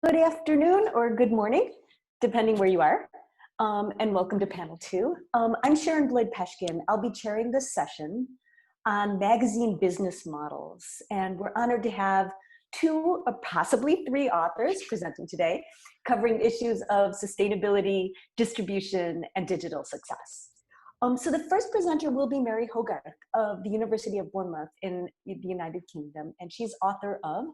Good afternoon or good morning, depending where you are, and welcome to panel 2. I'm Sharon Bloyd-Peshkin. I'll be chairing this session on magazine business models, and we're honored to have 2 or possibly 3 authors presenting today, covering issues of sustainability, distribution, and digital success. So the first presenter will be Mary Hogarth of the University of Bournemouth in the United Kingdom, and she's author of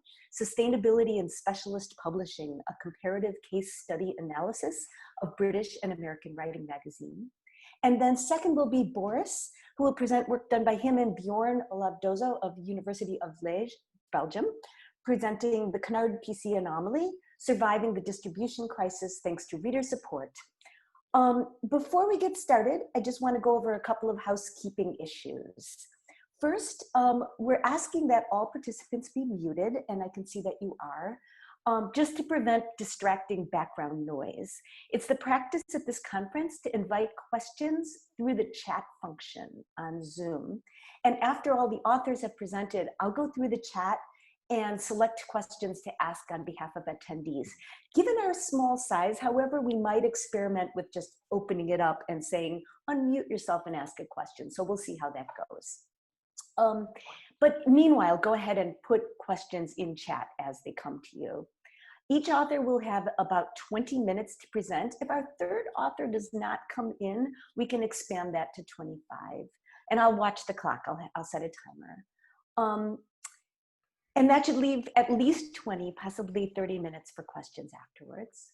Sustainability and Specialist Publishing, a comparative case study analysis of British and American writing magazine. And then second will be Boris, who will present work done by him and Bjorn Lavdozo of the University of Liège, Belgium, presenting the Canard PC Anomaly, Surviving the Distribution Crisis Thanks to Reader Support. Before we get started, I just want to go over a couple of housekeeping issues. First, we're asking that all participants be muted, and I can see that you are, just to prevent distracting background noise. It's the practice at this conference to invite questions through the chat function on Zoom. And after all the authors have presented, I'll go through the chat and select questions to ask on behalf of attendees. Given our small size, however, we might experiment with just opening it up and saying, unmute yourself and ask a question. So we'll see how that goes. But meanwhile, go ahead and put questions in chat as they come to you. Each author will have about 20 minutes to present. If our third author does not come in, we can expand that to 25. And I'll watch the clock, I'll set a timer. And that should leave at least 20, possibly 30 minutes for questions afterwards.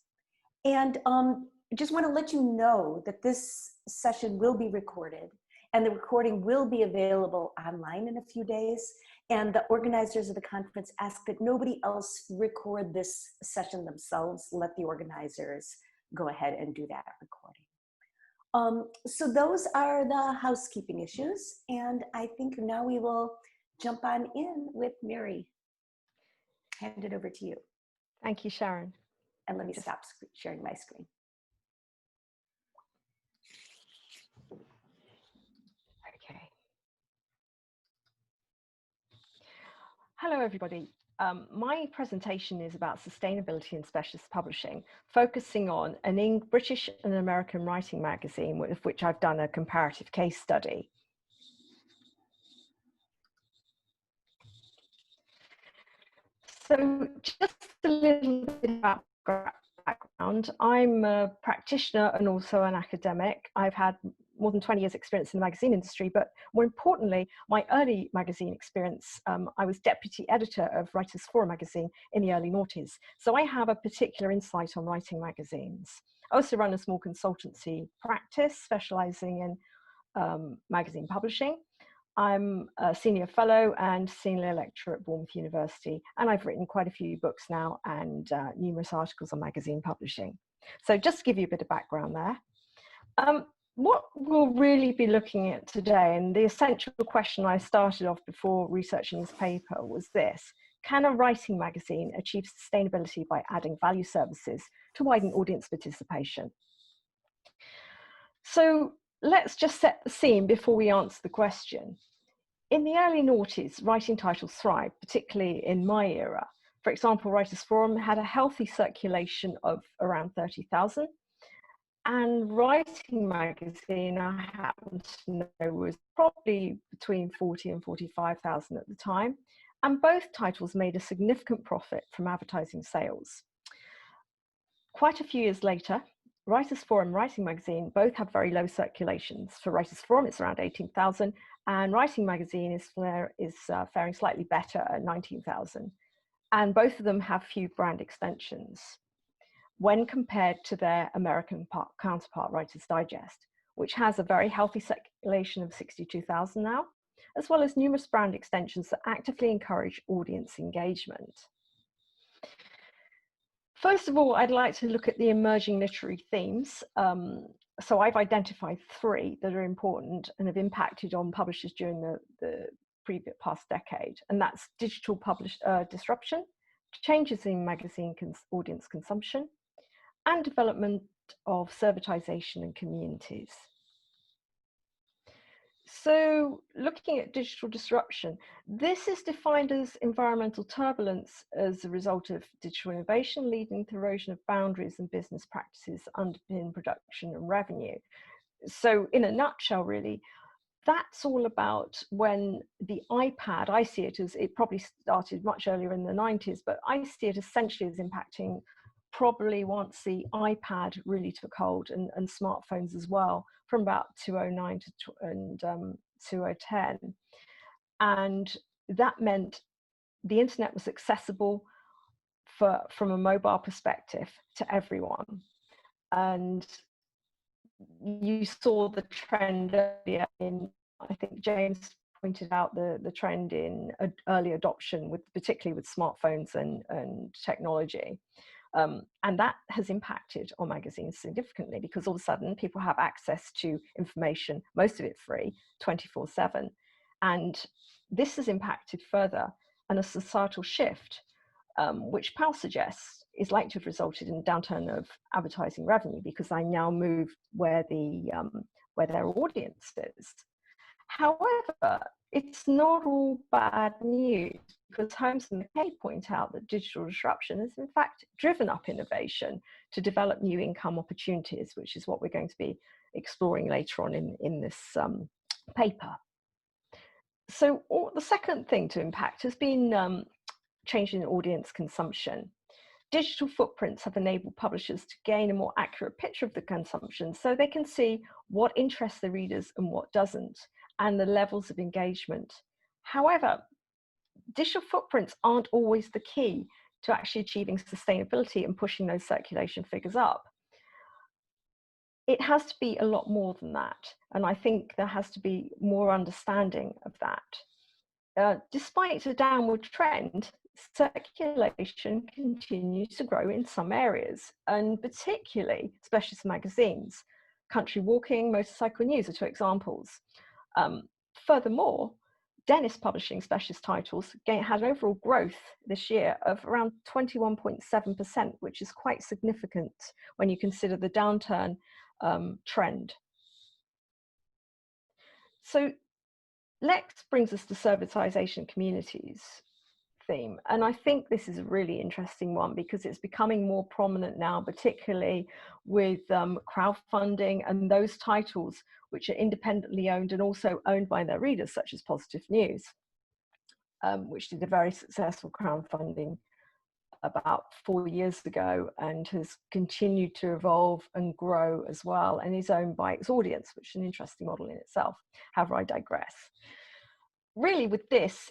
And I just want to let you know that this session will be recorded, and the recording will be available online in a few days. And the organizers of the conference ask that nobody else record this session themselves. Let the organizers go ahead and do that recording. So those are the housekeeping issues. And I think now we will jump on in with Mary. Hand it over to you. Thank you, Sharon. And let me stop sharing my screen. Okay. Hello, everybody. My presentation is about sustainability and specialist publishing, focusing on an British and American writing magazine, of which I've done a comparative case study. So just a little bit about background. I'm a practitioner and also an academic. I've had more than 20 years experience in the magazine industry, but more importantly, my early magazine experience, I was deputy editor of Writers Forum magazine in the early noughties. So I have a particular insight on writing magazines. I also run a small consultancy practice specializing in magazine publishing. I'm a senior fellow and senior lecturer at Bournemouth University, and I've written quite a few books now and numerous articles on magazine publishing. So just to give you a bit of background there. What we'll really be looking at today, and the essential question I started off before researching this paper was this: can a writing magazine achieve sustainability by adding value services to widen audience participation? So let's just set the scene before we answer the question. In the early noughties, writing titles thrived, particularly in my era. For example, Writers Forum had a healthy circulation of around 30,000, and Writing Magazine, I happen to know, was probably between 40 and 45,000 at the time, and both titles made a significant profit from advertising sales. Quite a few years later, Writers Forum and Writing Magazine both have very low circulations. For Writers Forum, it's around 18,000, and Writing Magazine is faring slightly better at 19,000. And both of them have few brand extensions when compared to their American counterpart, Writers Digest, which has a very healthy circulation of 62,000 now, as well as numerous brand extensions that actively encourage audience engagement. First of all, I'd like to look at the emerging literary themes. So I've identified 3 that are important and have impacted on publishers during the past decade, and that's digital disruption, changes in magazine audience consumption, and development of servitization and communities. So, looking at digital disruption, this is defined as environmental turbulence as a result of digital innovation leading to erosion of boundaries and business practices underpin production and revenue. So, in a nutshell, really, that's all about when the iPad, I see it as, it probably started much earlier in the 90s, but I see it essentially as impacting probably once the iPad really took hold, and smartphones as well, from about 2009 to 2010. And that meant the internet was accessible from a mobile perspective to everyone. And you saw the trend earlier in, I think James pointed out the trend in early adoption, with particularly with smartphones and technology. And that has impacted on magazines significantly, because all of a sudden people have access to information, most of it free, 24/7. And this has impacted further, and a societal shift, which Powell suggests is likely to have resulted in a downturn of advertising revenue, because they now move where their audience is. However, it's not all bad news, because Holmes and McKay point out that digital disruption has in fact driven up innovation to develop new income opportunities, which is what we're going to be exploring later on in this paper. So the second thing to impact has been change in audience consumption. Digital footprints have enabled publishers to gain a more accurate picture of the consumption, so they can see what interests the readers and what doesn't, and the levels of engagement. However, digital footprints aren't always the key to actually achieving sustainability and pushing those circulation figures up. It has to be a lot more than that, and I think there has to be more understanding of that. Despite a downward trend, circulation continues to grow in some areas, and particularly specialist magazines. Country Walking, Motorcycle News are two examples. Furthermore, Dennis Publishing specialist titles had overall growth this year of around 21.7%, which is quite significant when you consider the downturn trend. So Lex brings us to servitization communities theme, and I think this is a really interesting one, because it's becoming more prominent now, particularly with crowdfunding and those titles which are independently owned and also owned by their readers, such as Positive News, which did a very successful crowdfunding about 4 years ago and has continued to evolve and grow as well, and is owned by its audience, which is an interesting model in itself. However, I digress. Really, with this,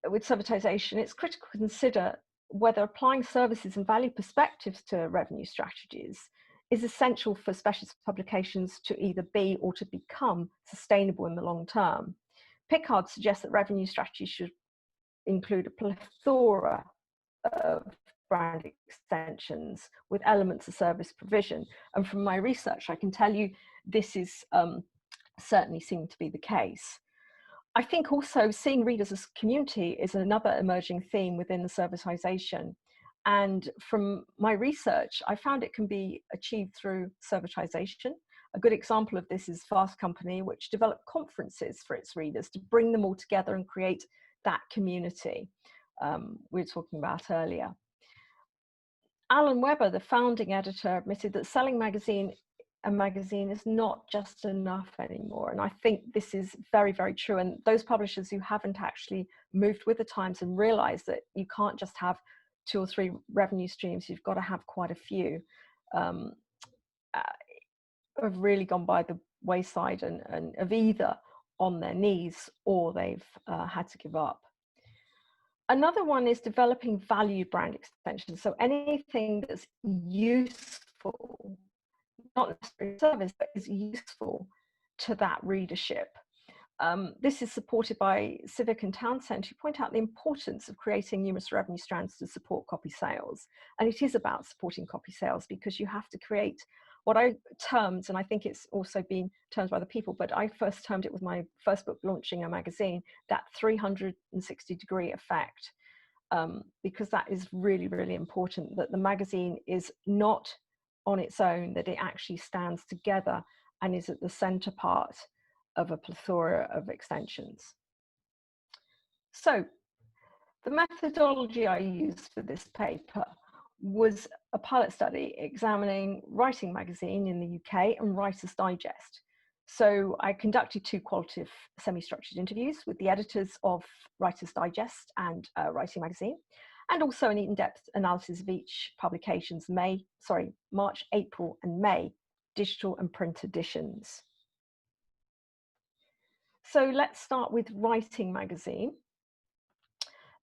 with servitization, it's critical to consider whether applying services and value perspectives to revenue strategies is essential for specialist publications to either be or to become sustainable in the long term. Pickard suggests that revenue strategies should include a plethora of brand extensions with elements of service provision. And from my research, I can tell you this is certainly seeming to be the case. I think also seeing readers as community is another emerging theme within the servitization. And from my research, I found it can be achieved through servitization. A good example of this is Fast Company, which developed conferences for its readers to bring them all together and create that community we were talking about earlier. Alan Webber, the founding editor, admitted that selling a magazine is not just enough anymore. And I think this is very, very true. And those publishers who haven't actually moved with the times and realized that you can't just have 2 or 3 revenue streams, you've got to have quite a few, have really gone by the wayside and have either on their knees or they've had to give up. Another one is developing value brand extensions. So anything that's useful, not necessarily service, but is useful to that readership. This is supported by Civic and Townsend, who point out the importance of creating numerous revenue strands to support copy sales. And it is about supporting copy sales, because you have to create what I termed, and I think it's also been termed by other people, but I first termed it with my first book launching a magazine, that 360-degree effect, because that is really, really important, that the magazine is not on its own, that it actually stands together and is at the center part of a plethora of extensions. So the methodology I used for this paper was a pilot study examining Writing Magazine in the UK and Writer's Digest. So I conducted 2 qualitative semi-structured interviews with the editors of Writer's Digest and Writing Magazine, and also an in-depth analysis of each publication's March, April and May digital and print editions. So let's start with Writing Magazine.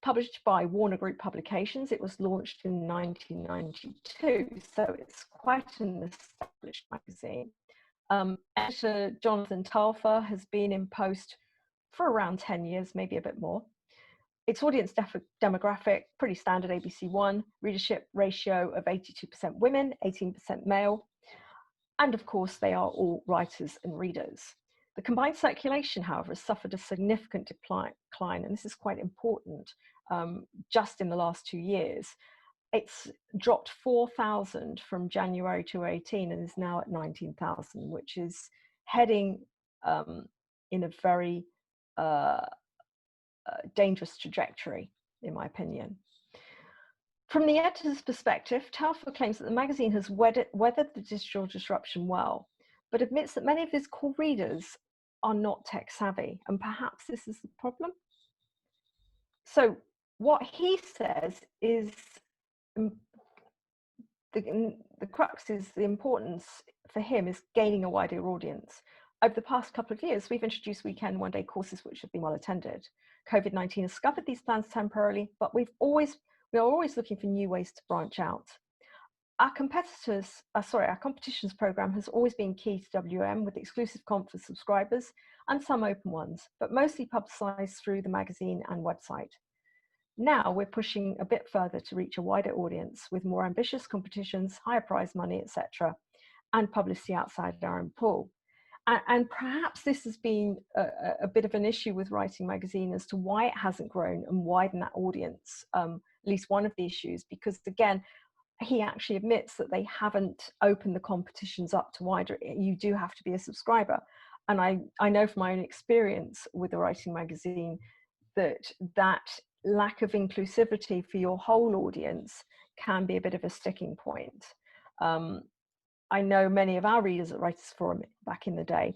Published by Warner Group Publications, it was launched in 1992, so it's quite an established magazine. Editor Jonathan Talfer has been in post for around 10 years, maybe a bit more. Its audience demographic, pretty standard ABC1, readership ratio of 82% women, 18% male, and of course they are all writers and readers. The combined circulation, however, has suffered a significant decline, and this is quite important, just in the last 2 years. It's dropped 4,000 from January to 18 and is now at 19,000, which is heading in a very dangerous trajectory, in my opinion. From the editor's perspective, Talfer claims that the magazine has weathered the digital disruption well, but admits that many of his core readers are not tech savvy, and perhaps this is the problem. So what he says is the crux is the importance for him is gaining a wider audience. Over the past couple of years, we've introduced weekend one-day courses which have been well attended. COVID-19 has scuppered these plans temporarily, but we are always looking for new ways to branch out. Our competitions program has always been key to WM, with exclusive comp for subscribers and some open ones, but mostly publicized through the magazine and website. Now we're pushing a bit further to reach a wider audience with more ambitious competitions, higher prize money, etc., and publicity outside our own pool. And perhaps this has been a bit of an issue with Writing Magazine as to why it hasn't grown and widened that audience, at least one of the issues, because again, he actually admits that they haven't opened the competitions up to wider. You do have to be a subscriber. And I know from my own experience with the Writing Magazine that lack of inclusivity for your whole audience can be a bit of a sticking point. I know many of our readers at Writers Forum back in the day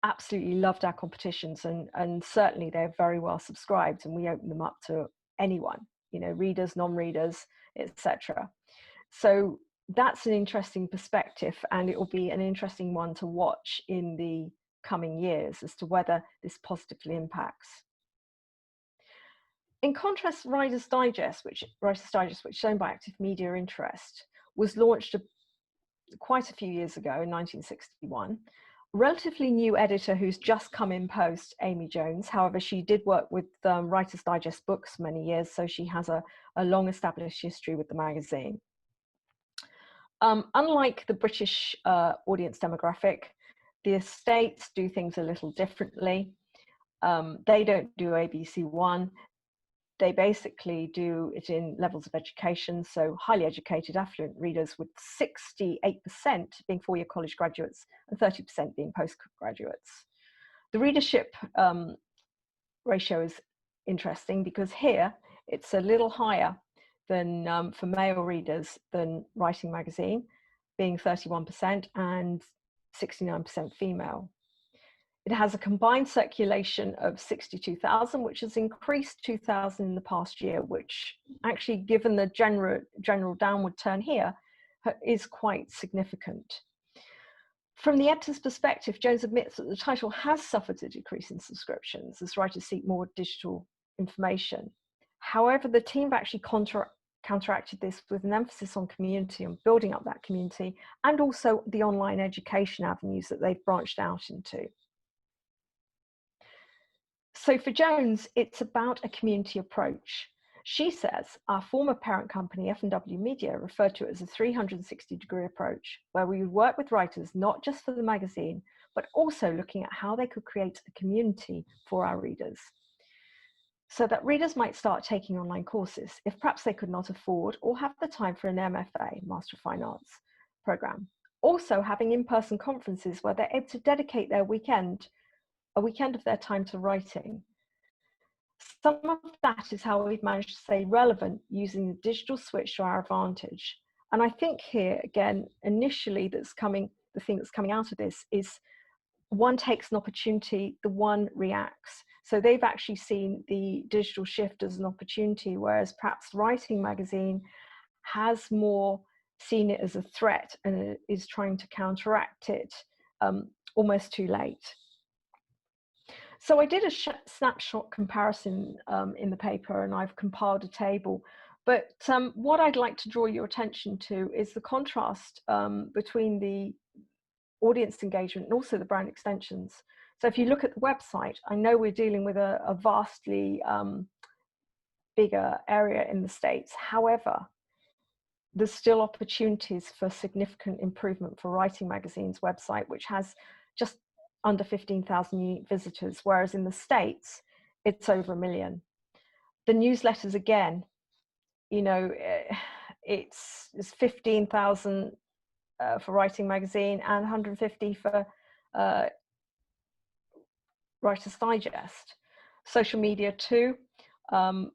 absolutely loved our competitions, and certainly they're very well subscribed, and we open them up to anyone, you know, readers, non-readers, etc. So that's an interesting perspective, and it will be an interesting one to watch in the coming years as to whether this positively impacts. In contrast, Writer's Digest, which shown by Active Media Interest, was launched quite a few years ago in 1961. A relatively new editor who's just come in post, Amy Jones. However, she did work with Writer's Digest books many years, so she has a long established history with the magazine. Unlike the British audience demographic, the estates do things a little differently. They don't do ABC1. They basically do it in levels of education, so highly educated, affluent readers, with 68% being four-year college graduates and 30% being postgraduates. The readership ratio is interesting because here it's a little higher than for male readers than Writing Magazine, being 31% and 69% female. It has a combined circulation of 62,000, which has increased 2,000 in the past year, which actually, given the general downward turn here, is quite significant. From the editor's perspective, Jones admits that the title has suffered a decrease in subscriptions as writers seek more digital information. However, the team have actually counteracted this with an emphasis on community, on building up that community, and also the online education avenues that they've branched out into. So for Jones, it's about a community approach. She says our former parent company, F&W Media, referred to it as a 360-degree approach, where we would work with writers not just for the magazine, but also looking at how they could create a community for our readers, so that readers might start taking online courses if perhaps they could not afford or have the time for an MFA, Master of Fine Arts program. Also having in-person conferences where they're able to dedicate their weekend a weekend of their time to writing. Some of that is how we've managed to stay relevant using the digital switch to our advantage. And I think here, again, initially the thing that's coming out of this is one takes an opportunity, the one reacts. So they've actually seen the digital shift as an opportunity, whereas perhaps Writing Magazine has more seen it as a threat and is trying to counteract it almost too late. So I did a snapshot comparison in the paper, and I've compiled a table. But what I'd like to draw your attention to is the contrast between the audience engagement and also the brand extensions. So if you look at the website, I know we're dealing with a vastly bigger area in the States. However, there's still opportunities for significant improvement for Writing Magazine's website, which has just under 15,000 unique visitors, whereas in the States, it's over 1 million. The newsletters, again, you know, it's 15,000 for Writing Magazine and 150 for Writer's Digest. Social media too.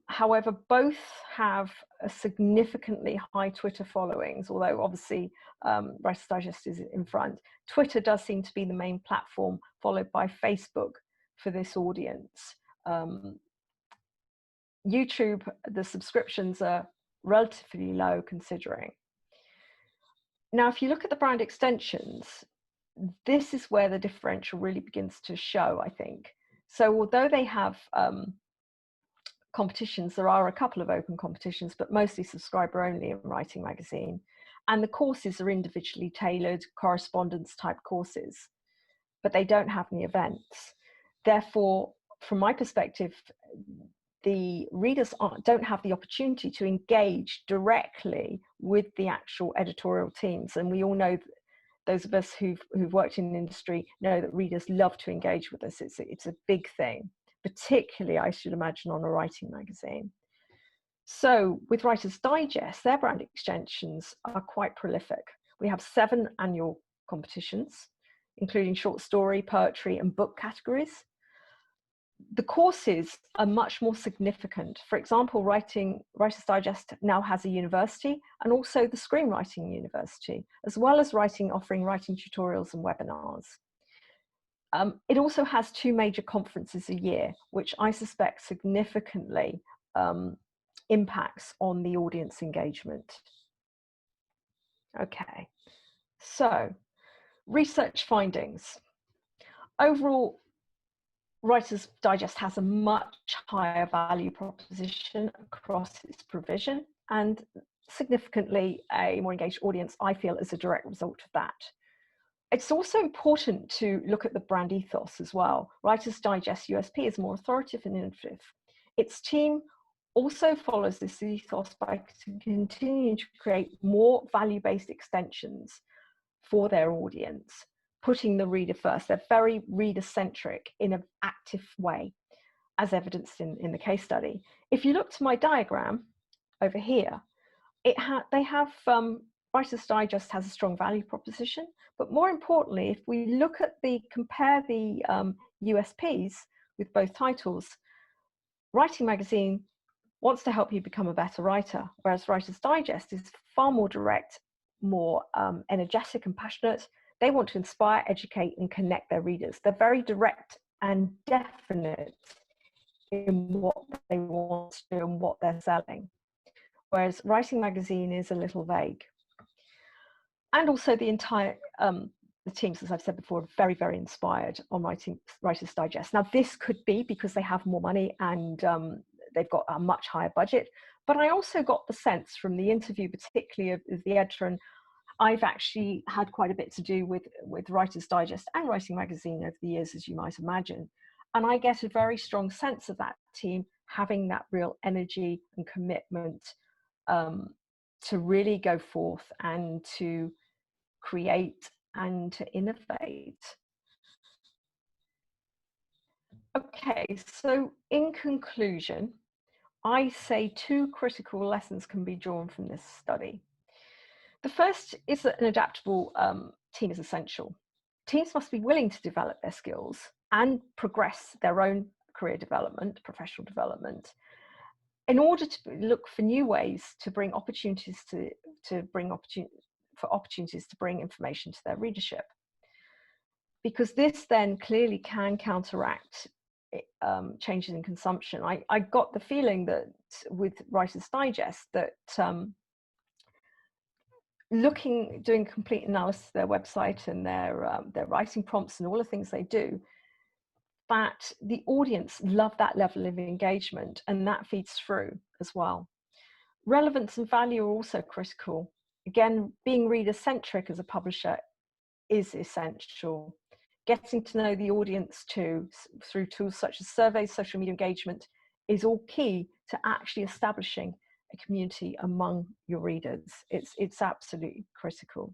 However, both have a significantly high Twitter followings, although obviously Writer's Digest is in front. Twitter does seem to be the main platform, followed by Facebook for this audience. YouTube, the subscriptions are relatively low considering. Now, if you look at the brand extensions, this is where the differential really begins to show, I think. So although they have competitions, there are a couple of open competitions, but mostly subscriber only in Writing Magazine. And the courses are individually tailored correspondence type courses, but they don't have any events. Therefore, from my perspective, the readers don't have the opportunity to engage directly with the actual editorial teams. And we all know, those of us who've worked in the industry know that readers love to engage with us. It's a big thing, particularly, I should imagine, on a Writing Magazine. So with Writer's Digest, their brand extensions are quite prolific. We have 7 annual competitions, including short story, poetry, and book categories. The courses are much more significant. For example, Writer's Digest now has a university and also the Screenwriting University, as well as offering writing tutorials and webinars. It also has 2 major conferences a year, which I suspect significantly impacts on the audience engagement. Okay, so research findings. Overall, Writer's Digest has a much higher value proposition across its provision, and significantly a more engaged audience, I feel, as a direct result of that. It's also important to look at the brand ethos as well. Writer's Digest USP is more authoritative and innovative. Its team also follows this ethos by continuing to create more value-based extensions for their audience, putting the reader first. They're very reader-centric in an active way, as evidenced in the case study. If you look to my diagram over here, Writer's Digest has a strong value proposition, but more importantly, if we compare the USPs with both titles, Writing Magazine wants to help you become a better writer, whereas Writer's Digest is far more direct, more energetic and passionate. They want to inspire, educate, and connect their readers. They're very direct and definite in what they want to do and what they're selling, whereas Writing Magazine is a little vague. And also the entire, the teams, as I've said before, are very, very inspired on Writer's Digest. Now, this could be because they have more money and they've got a much higher budget, but I also got the sense from the interview, particularly of the editor, and I've actually had quite a bit to do with Writer's Digest and Writing Magazine over the years, as you might imagine. And I get a very strong sense of that team having that real energy and commitment to really go forth and to create and to innovate. Okay, so in conclusion, I say 2 critical lessons can be drawn from this study. The first is that an adaptable team is essential. Teams must be willing to develop their skills and progress their own career development, professional development, in order to look for new ways to bring opportunities to bring information to their readership. Because this then clearly can counteract changes in consumption. I got the feeling that with Writer's Digest that doing complete analysis of their website and their writing prompts and all the things they do, that the audience love that level of engagement, and that feeds through as well. Relevance and value are also critical. Again, being reader-centric as a publisher is essential. Getting to know the audience too, through tools such as surveys, social media engagement, is all key to actually establishing a community among your readers. It's absolutely critical.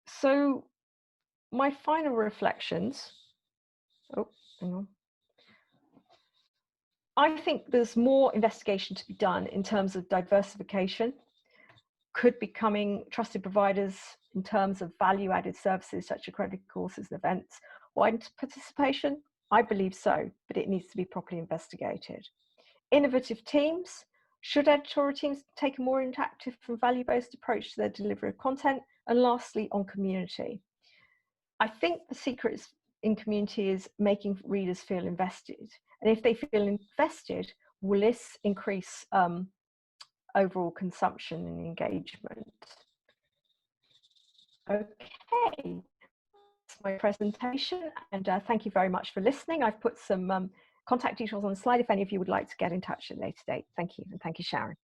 So my final reflections, hang on. I think there's more investigation to be done in terms of diversification. Could becoming trusted providers in terms of value-added services such as accredited courses and events widen participation? I believe so, but it needs to be properly investigated. Innovative teams. Should editorial teams take a more interactive and value-based approach to their delivery of content? And lastly, on community. I think the secret in community is making readers feel invested. And if they feel invested, will this increase overall consumption and engagement? Okay, that's my presentation, and thank you very much for listening. I've put some contact details on the slide if any of you would like to get in touch at a later date. Thank you, and thank you, Sharon.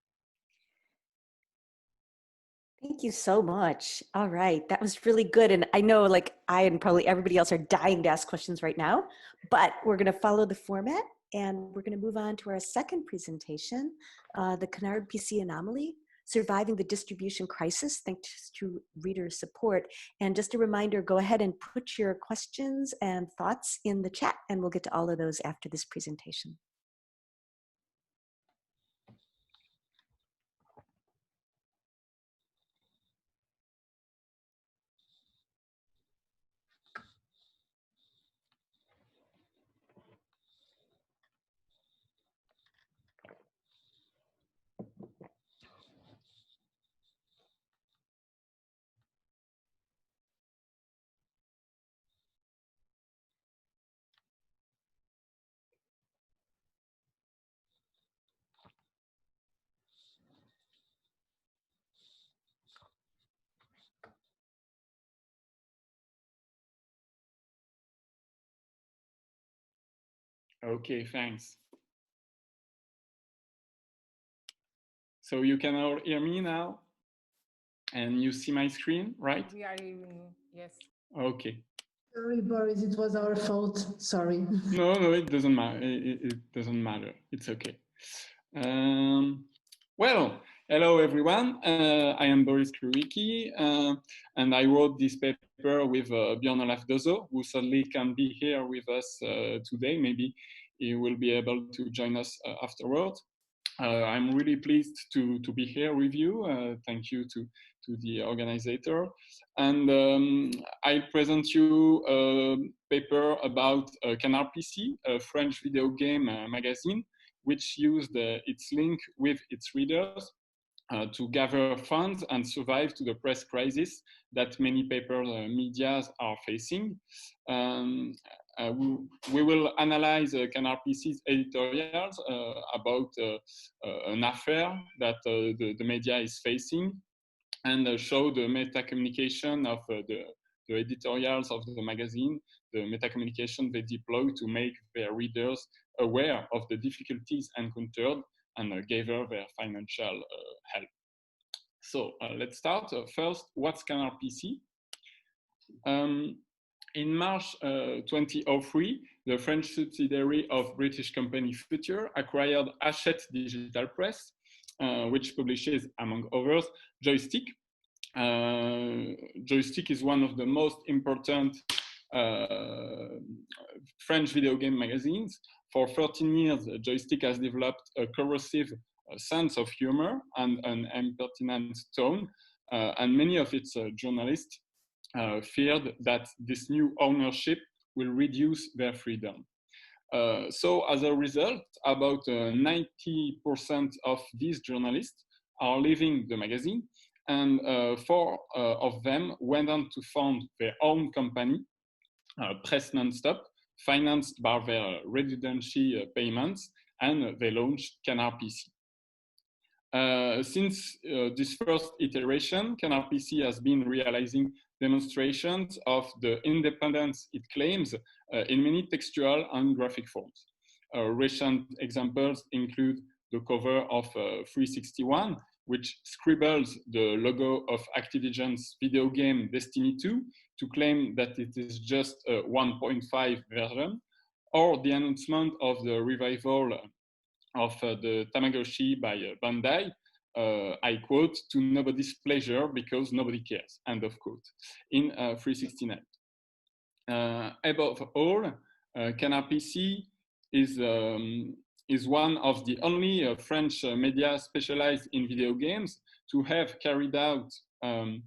Thank you so much. All right, that was really good. And I know like I and probably everybody else are dying to ask questions right now, but we're gonna follow the format and we're gonna move on to our second presentation, the Canard PC Anomaly, Surviving the Distribution Crisis Thanks to Reader Support. And just a reminder, go ahead and put your questions and thoughts in the chat and we'll get to all of those after this presentation. Okay, thanks. So you can all hear me now? And you see my screen, right? We are hearing you, yes. Okay. Sorry, Boris, it was our fault. Sorry. No, it doesn't matter. It doesn't matter. It's okay. Well, hello everyone. I am Boris Krewicki, and I wrote this paper with Björn Olaf Dozo, who sadly can't be here with us today. Maybe he will be able to join us afterwards. I'm really pleased to be here with you. Thank you to the organizer. And I present you a paper about Canard PC, a French video game magazine, which used its link with its readers to gather funds and survive to the press crisis that many paper medias are facing. We will analyze Canard PC's editorials about an affair that the media is facing, and show the meta-communication of the editorials of the magazine, the meta-communication they deploy to make their readers aware of the difficulties encountered and gather their financial help. So let's start. First, what's Canard PC? In March 2003, the French subsidiary of British company Future acquired Hachette Digital Press, which publishes, among others, Joystick. Joystick is one of the most important French video game magazines. For 13 years, Joystick has developed a corrosive sense of humor and an impertinent tone, and many of its journalists feared that this new ownership will reduce their freedom. So as a result, about 90% of these journalists are leaving the magazine, and 4 of them went on to found their own company, Press Nonstop, financed by their redundancy payments, and they launched Canard PC. Since this first iteration, Canard PC has been realizing demonstrations of the independence it claims in many textual and graphic forms. Recent examples include the cover of 361, which scribbles the logo of Activision's video game Destiny 2 to claim that it is just a 1.5 version, or the announcement of the revival of the Tamagotchi by Bandai, I quote, to nobody's pleasure because nobody cares, end of quote, in 369. Above all, Canard PC is one of the only French media specialized in video games to have carried out a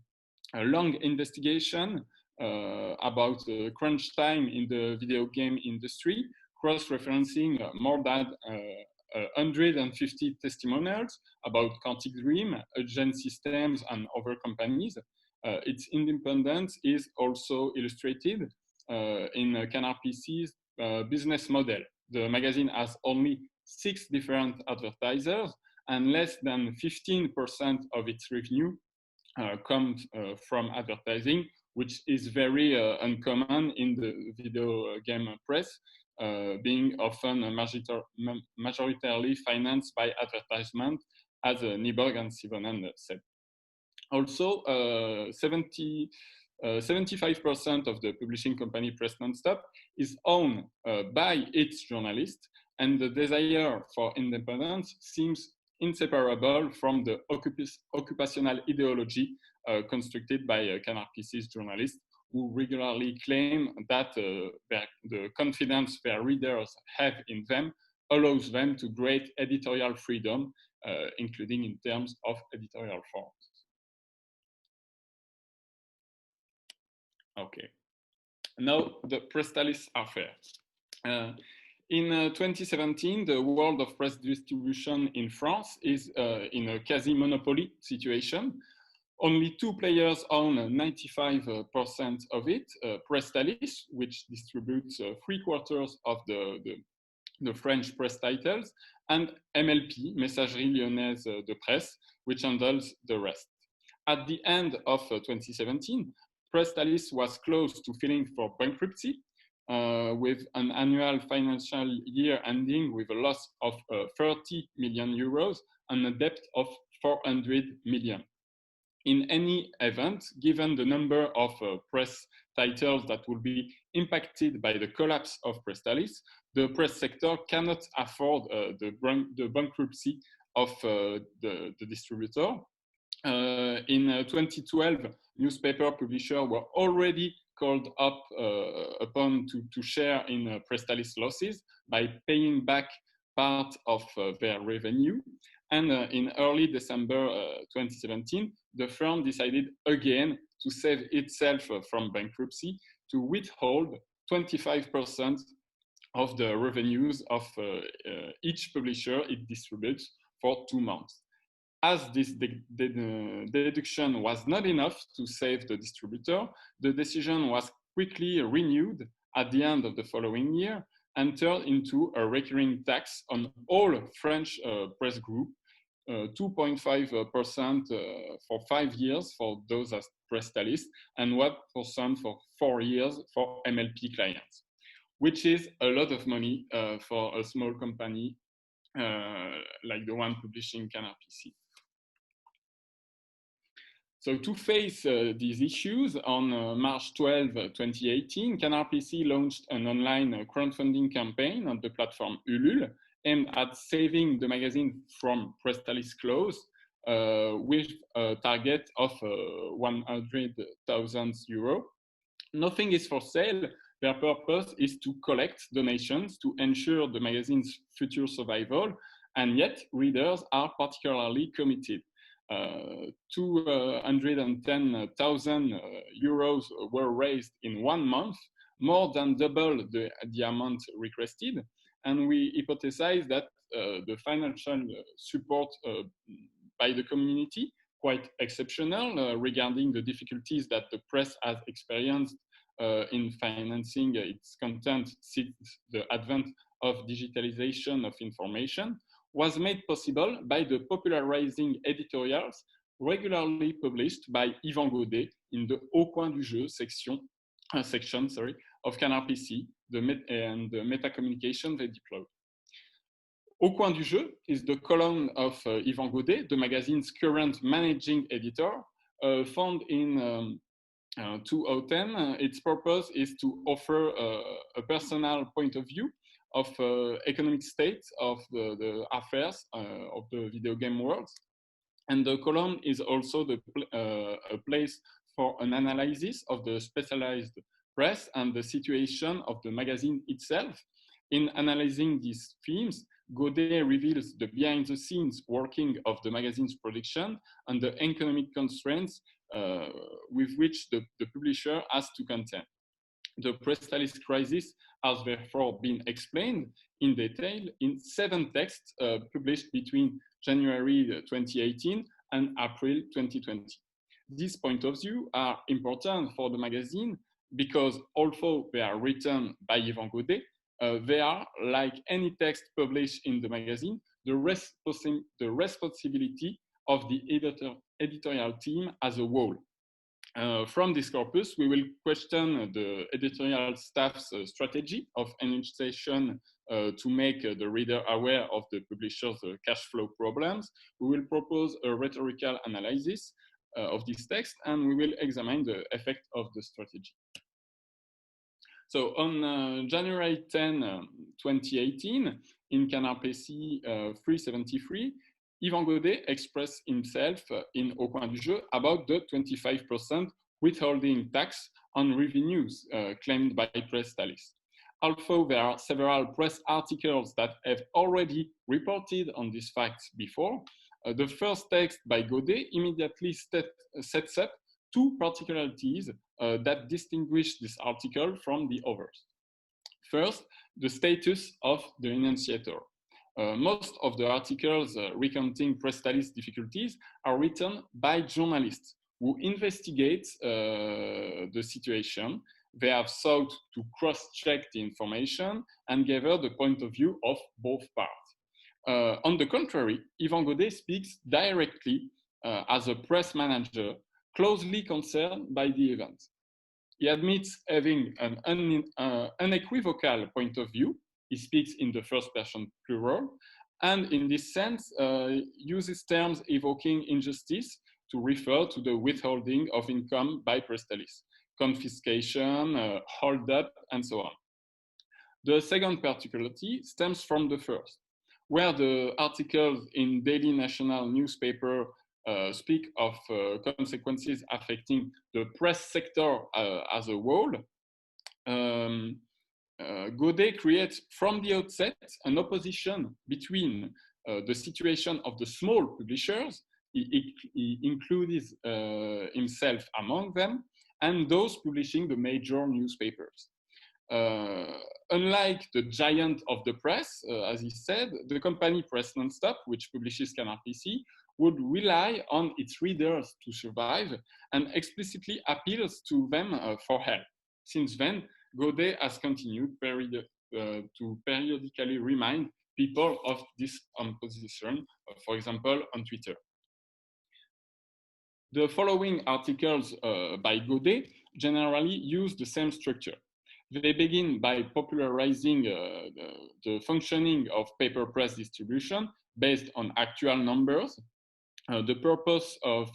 long investigation about crunch time in the video game industry, cross-referencing more than 150 testimonials about Quantic Dream, Agent Systems, and other companies. Its independence is also illustrated in Canard PC's business model. The magazine has only 6 different advertisers, and less than 15% of its revenue comes from advertising, which is very uncommon in the video game press, being often majoritarily financed by advertisement, as Nyborg and Sivonen said. Also, 75% of the publishing company Press Nonstop is owned by its journalists, and the desire for independence seems inseparable from the occupational ideology constructed by Canard PC's journalists, who regularly claim that the confidence their readers have in them allows them to great editorial freedom, including in terms of editorial forms. Okay, now the Presstalis affair. In 2017, the world of press distribution in France is in a quasi-monopoly situation. Only 2 players own 95% of it, Presstalis, which distributes 3/4 of the French press titles, and MLP, Messagerie Lyonnaise de Presse, which handles the rest. At the end of 2017, Presstalis was close to filing for bankruptcy, with an annual financial year ending with a loss of 30 million euros and a debt of 400 million. In any event, given the number of press titles that will be impacted by the collapse of Presstalis, the press sector cannot afford the bankruptcy of the distributor. In 2012, newspaper publishers were already called up upon to share in Presstalis losses by paying back part of their revenue. And in early December 2017, the firm decided again to save itself from bankruptcy, to withhold 25% of the revenues of each publisher it distributes for 2 months. As this deduction was not enough to save the distributor, the decision was quickly renewed at the end of the following year and turned into a recurring tax on all French press group, 2.5% for 5 years for those as Presstalis, and 1% for 4 years for MLP clients, which is a lot of money for a small company like the one publishing Canard PC. So to face these issues, on March 12, 2018, Canard PC launched an online crowdfunding campaign on the platform Ulule, aimed at saving the magazine from Presstalis close, with a target of 100,000 euros. Nothing is for sale. Their purpose is to collect donations to ensure the magazine's future survival, and yet readers are particularly committed. 210,000 euros were raised in 1 month, more than double the amount requested. And we hypothesize that the financial support by the community, quite exceptional regarding the difficulties that the press has experienced in financing its content since the advent of digitalization of information, was made possible by the popularizing editorials regularly published by Yvan Godet in the Au Coin du Jeu section of Canard PC and the meta communication they deployed. Au Coin du Jeu is the column of Yvan Godet, the magazine's current managing editor, found in 2010. Its purpose is to offer a personal point of view of economic state of the affairs of the video game world. And the column is also a place for an analysis of the specialized press and the situation of the magazine itself. In analyzing these themes, Godet reveals the behind-the-scenes working of the magazine's production and the economic constraints with which the publisher has to contend. The Presstalis crisis has therefore been explained in detail in 7 texts published between January 2018 and April 2020. These points of view are important for the magazine because although they are written by Yvan Godet, they are, like any text published in the magazine, the responsibility of the editorial team as a whole. From this corpus, we will question the editorial staff's strategy of enunciation to make the reader aware of the publisher's cash flow problems. We will propose a rhetorical analysis of this text, and we will examine the effect of the strategy. So on January 10, 2018, in Canard PC 373, Yvan Godet expressed himself in Au Coin du Jeu about the 25% withholding tax on revenues claimed by Presstalis. Although there are several press articles that have already reported on these facts before, the first text by Godet immediately sets up 2 particularities that distinguish this article from the others. First, the status of the enunciator. Most of the articles recounting Presstalis difficulties are written by journalists who investigate the situation. They have sought to cross-check the information and gather the point of view of both parts. On the contrary, Yvan Godet speaks directly as a press manager closely concerned by the event. He admits having an unequivocal point of view. He speaks in the first person plural, and in this sense, uses terms evoking injustice to refer to the withholding of income by Presstalis, confiscation, hold up, and so on. The second particularity stems from the first, where the articles in Daily National newspaper speak of consequences affecting the press sector as a whole. Godet creates from the outset an opposition between the situation of the small publishers, he includes himself among them, and those publishing the major newspapers. Unlike the giant of the press, as he said, the company Press Nonstop, which publishes Canard PC, would rely on its readers to survive and explicitly appeals to them for help. Since then, Godet has continued to periodically remind people of this opposition, for example, on Twitter. The following articles by Godet generally use the same structure. They begin by popularizing the functioning of paper press distribution based on actual numbers. The purpose of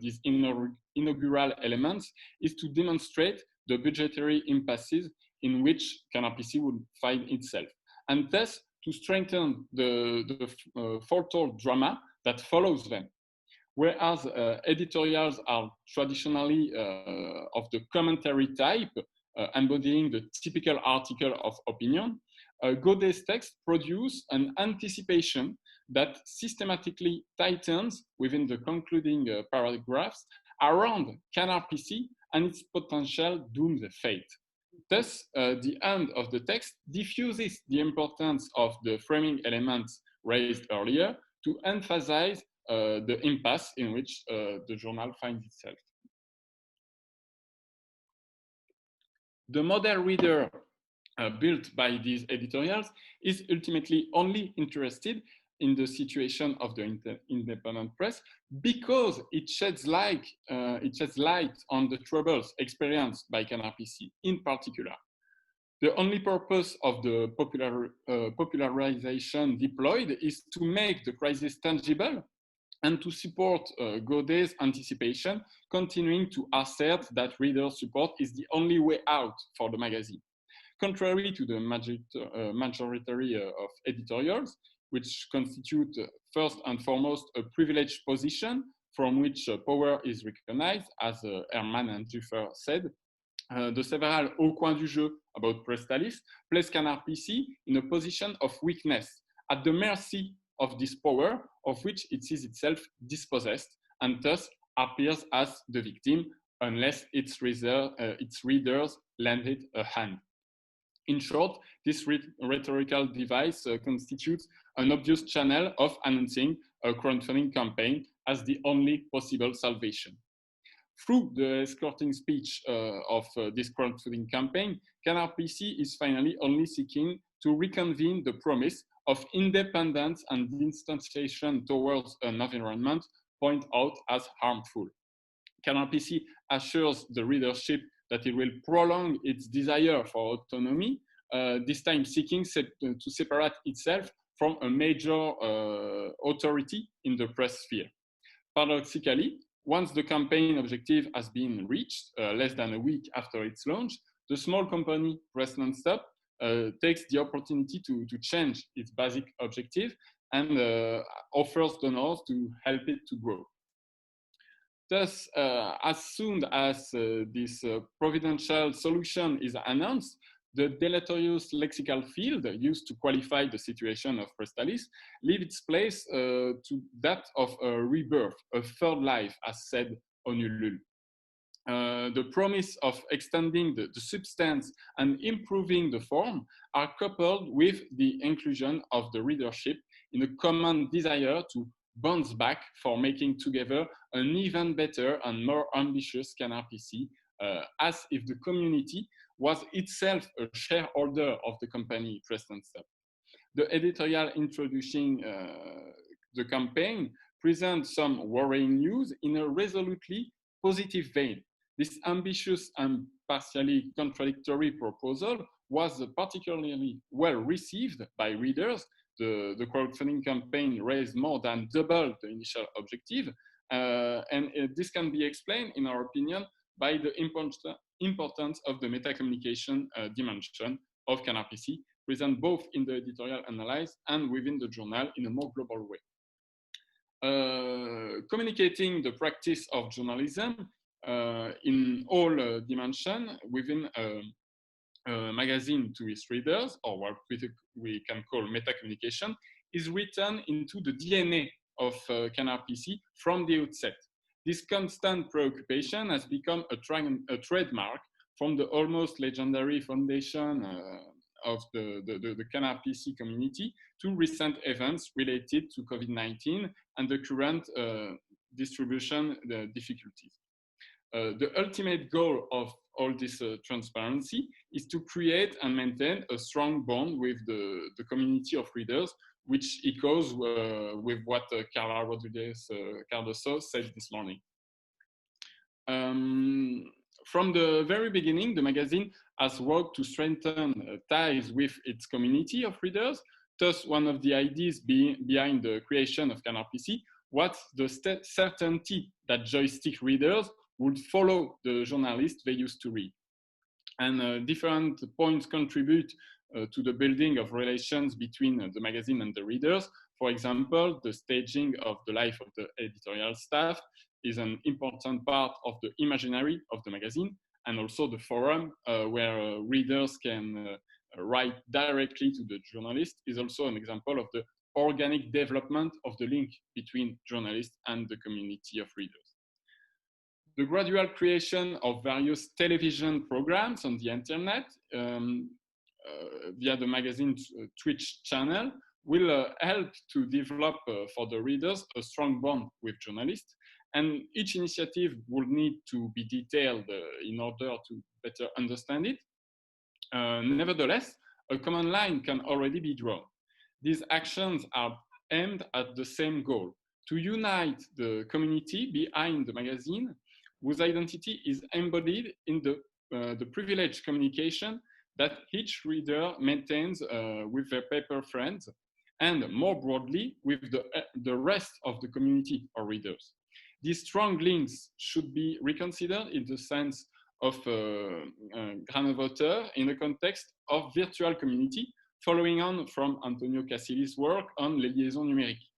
these inaugural elements is to demonstrate the budgetary impasses in which Canard PC would find itself, and thus to strengthen the foretold drama that follows them. Whereas editorials are traditionally of the commentary type, embodying the typical article of opinion, Godet's text produce an anticipation that systematically tightens within the concluding paragraphs around Canard PC and its potential doomed fate. Thus, the end of the text diffuses the importance of the framing elements raised earlier to emphasize the impasse in which the journal finds itself. The model reader built by these editorials is ultimately only interested in the situation of the independent press because it sheds light on the troubles experienced by Canard PC in particular. The only purpose of the popularization deployed is to make the crisis tangible and to support Godet's anticipation, continuing to assert that reader support is the only way out for the magazine. Contrary to the majority of editorials, which constitute first and foremost a privileged position from which power is recognized, as Herman and Duffer said, the several au coin du jeu about Prestalis place Canard PC in a position of weakness, at the mercy of this power of which it sees itself dispossessed, and thus appears as the victim unless its readers lend it a hand. In short, this rhetorical device constitutes an obvious channel of announcing a crowdfunding campaign as the only possible salvation. Through the escorting speech of this crowdfunding campaign, Canard PC is finally only seeking to reconvene the promise of independence and distanciation towards an environment pointed out as harmful. Canard PC assures the readership that it will prolong its desire for autonomy, this time seeking to separate itself from a major authority in the press sphere. Paradoxically, once the campaign objective has been reached, less than a week after its launch, the small company Press Nonstop takes the opportunity to change its basic objective and offers donors to help it to grow. Thus, as soon as this providential solution is announced, the deleterious lexical field used to qualify the situation of Prestalis leaves its place to that of a rebirth, a third life, as said on Ulule. The promise of extending the substance and improving the form are coupled with the inclusion of the readership in a common desire to bounce back for making together an even better and more ambitious Canard PC, as if the community was itself a shareholder of the company Press Nonstop. The editorial introducing the campaign presents some worrying news in a resolutely positive vein. This ambitious and partially contradictory proposal was particularly well received by readers. The crowdfunding campaign raised more than double the initial objective, and this can be explained, in our opinion, by the importance of the meta-communication dimension of Canard PC, present both in the editorial analysis and within the journal in a more global way. Communicating the practice of journalism in all dimensions within a magazine to its readers, or what we can call meta-communication, is written into the DNA of Canard PC from the outset. This constant preoccupation has become a trademark from the almost legendary foundation of the Canard PC community to recent events related to COVID-19 and the current distribution difficulties. The ultimate goal of all this transparency is to create and maintain a strong bond with the community of readers, which echoes with what Carla Rodriguez Cardoso said this morning. From the very beginning, the magazine has worked to strengthen ties with its community of readers. Thus, one of the ideas behind the creation of Canard PC was the certainty that joystick readers would follow the journalist they used to read. And different points contribute to the building of relations between the magazine and the readers. For example, the staging of the life of the editorial staff is an important part of the imaginary of the magazine, and also the forum where readers can write directly to the journalist is also an example of the organic development of the link between journalists and the community of readers. the gradual creation of various television programs on the internet via the magazine's Twitch channel will help to develop for the readers a strong bond with journalists. And each initiative will need to be detailed in order to better understand it. Nevertheless, a common line can already be drawn. These actions are aimed at the same goal: to unite the community behind the magazine, whose identity is embodied in the privileged communication that each reader maintains with their paper friends, and more broadly, with the rest of the community or readers. These strong links should be reconsidered in the sense of Granovetter in the context of virtual community, following on from Antonio Casilli's work on les liaisons numériques.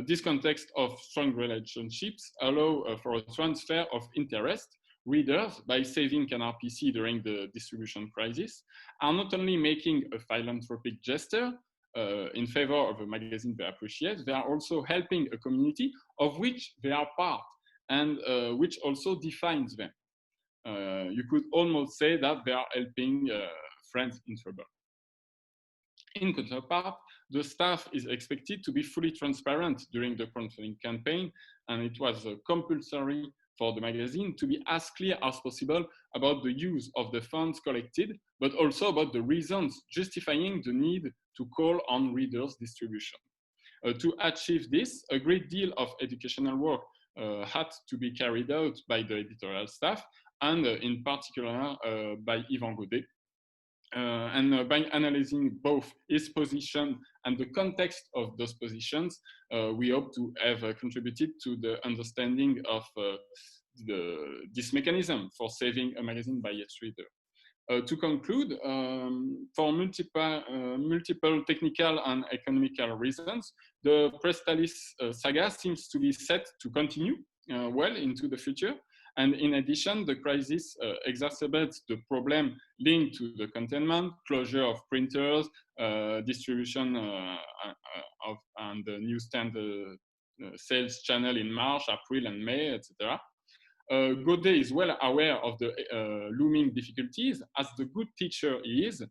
This context of strong relationships allow for a transfer of interest. Readers, by saving Canard PC during the distribution crisis, are not only making a philanthropic gesture in favor of a magazine they appreciate, they are also helping a community of which they are part and which also defines them. You could almost say that they are helping friends in trouble. In counterpart, the staff is expected to be fully transparent during the crowdfunding campaign, and it was compulsory for the magazine to be as clear as possible about the use of the funds collected, but also about the reasons justifying the need to call on readers' distribution. To achieve this, a great deal of educational work had to be carried out by the editorial staff, and in particular by Yvan Godet. By analyzing both his position and the context of those positions, we hope to have contributed to the understanding of this mechanism for saving a magazine by its reader. To conclude, for multiple technical and economical reasons, the Prestalis saga seems to be set to continue well into the future. And in addition, the crisis exacerbates the problem linked to the containment, closure of printers, distribution and the newsstand sales channel in March, April, and May, etc. Godet is well aware of the looming difficulties. As the good teacher he is,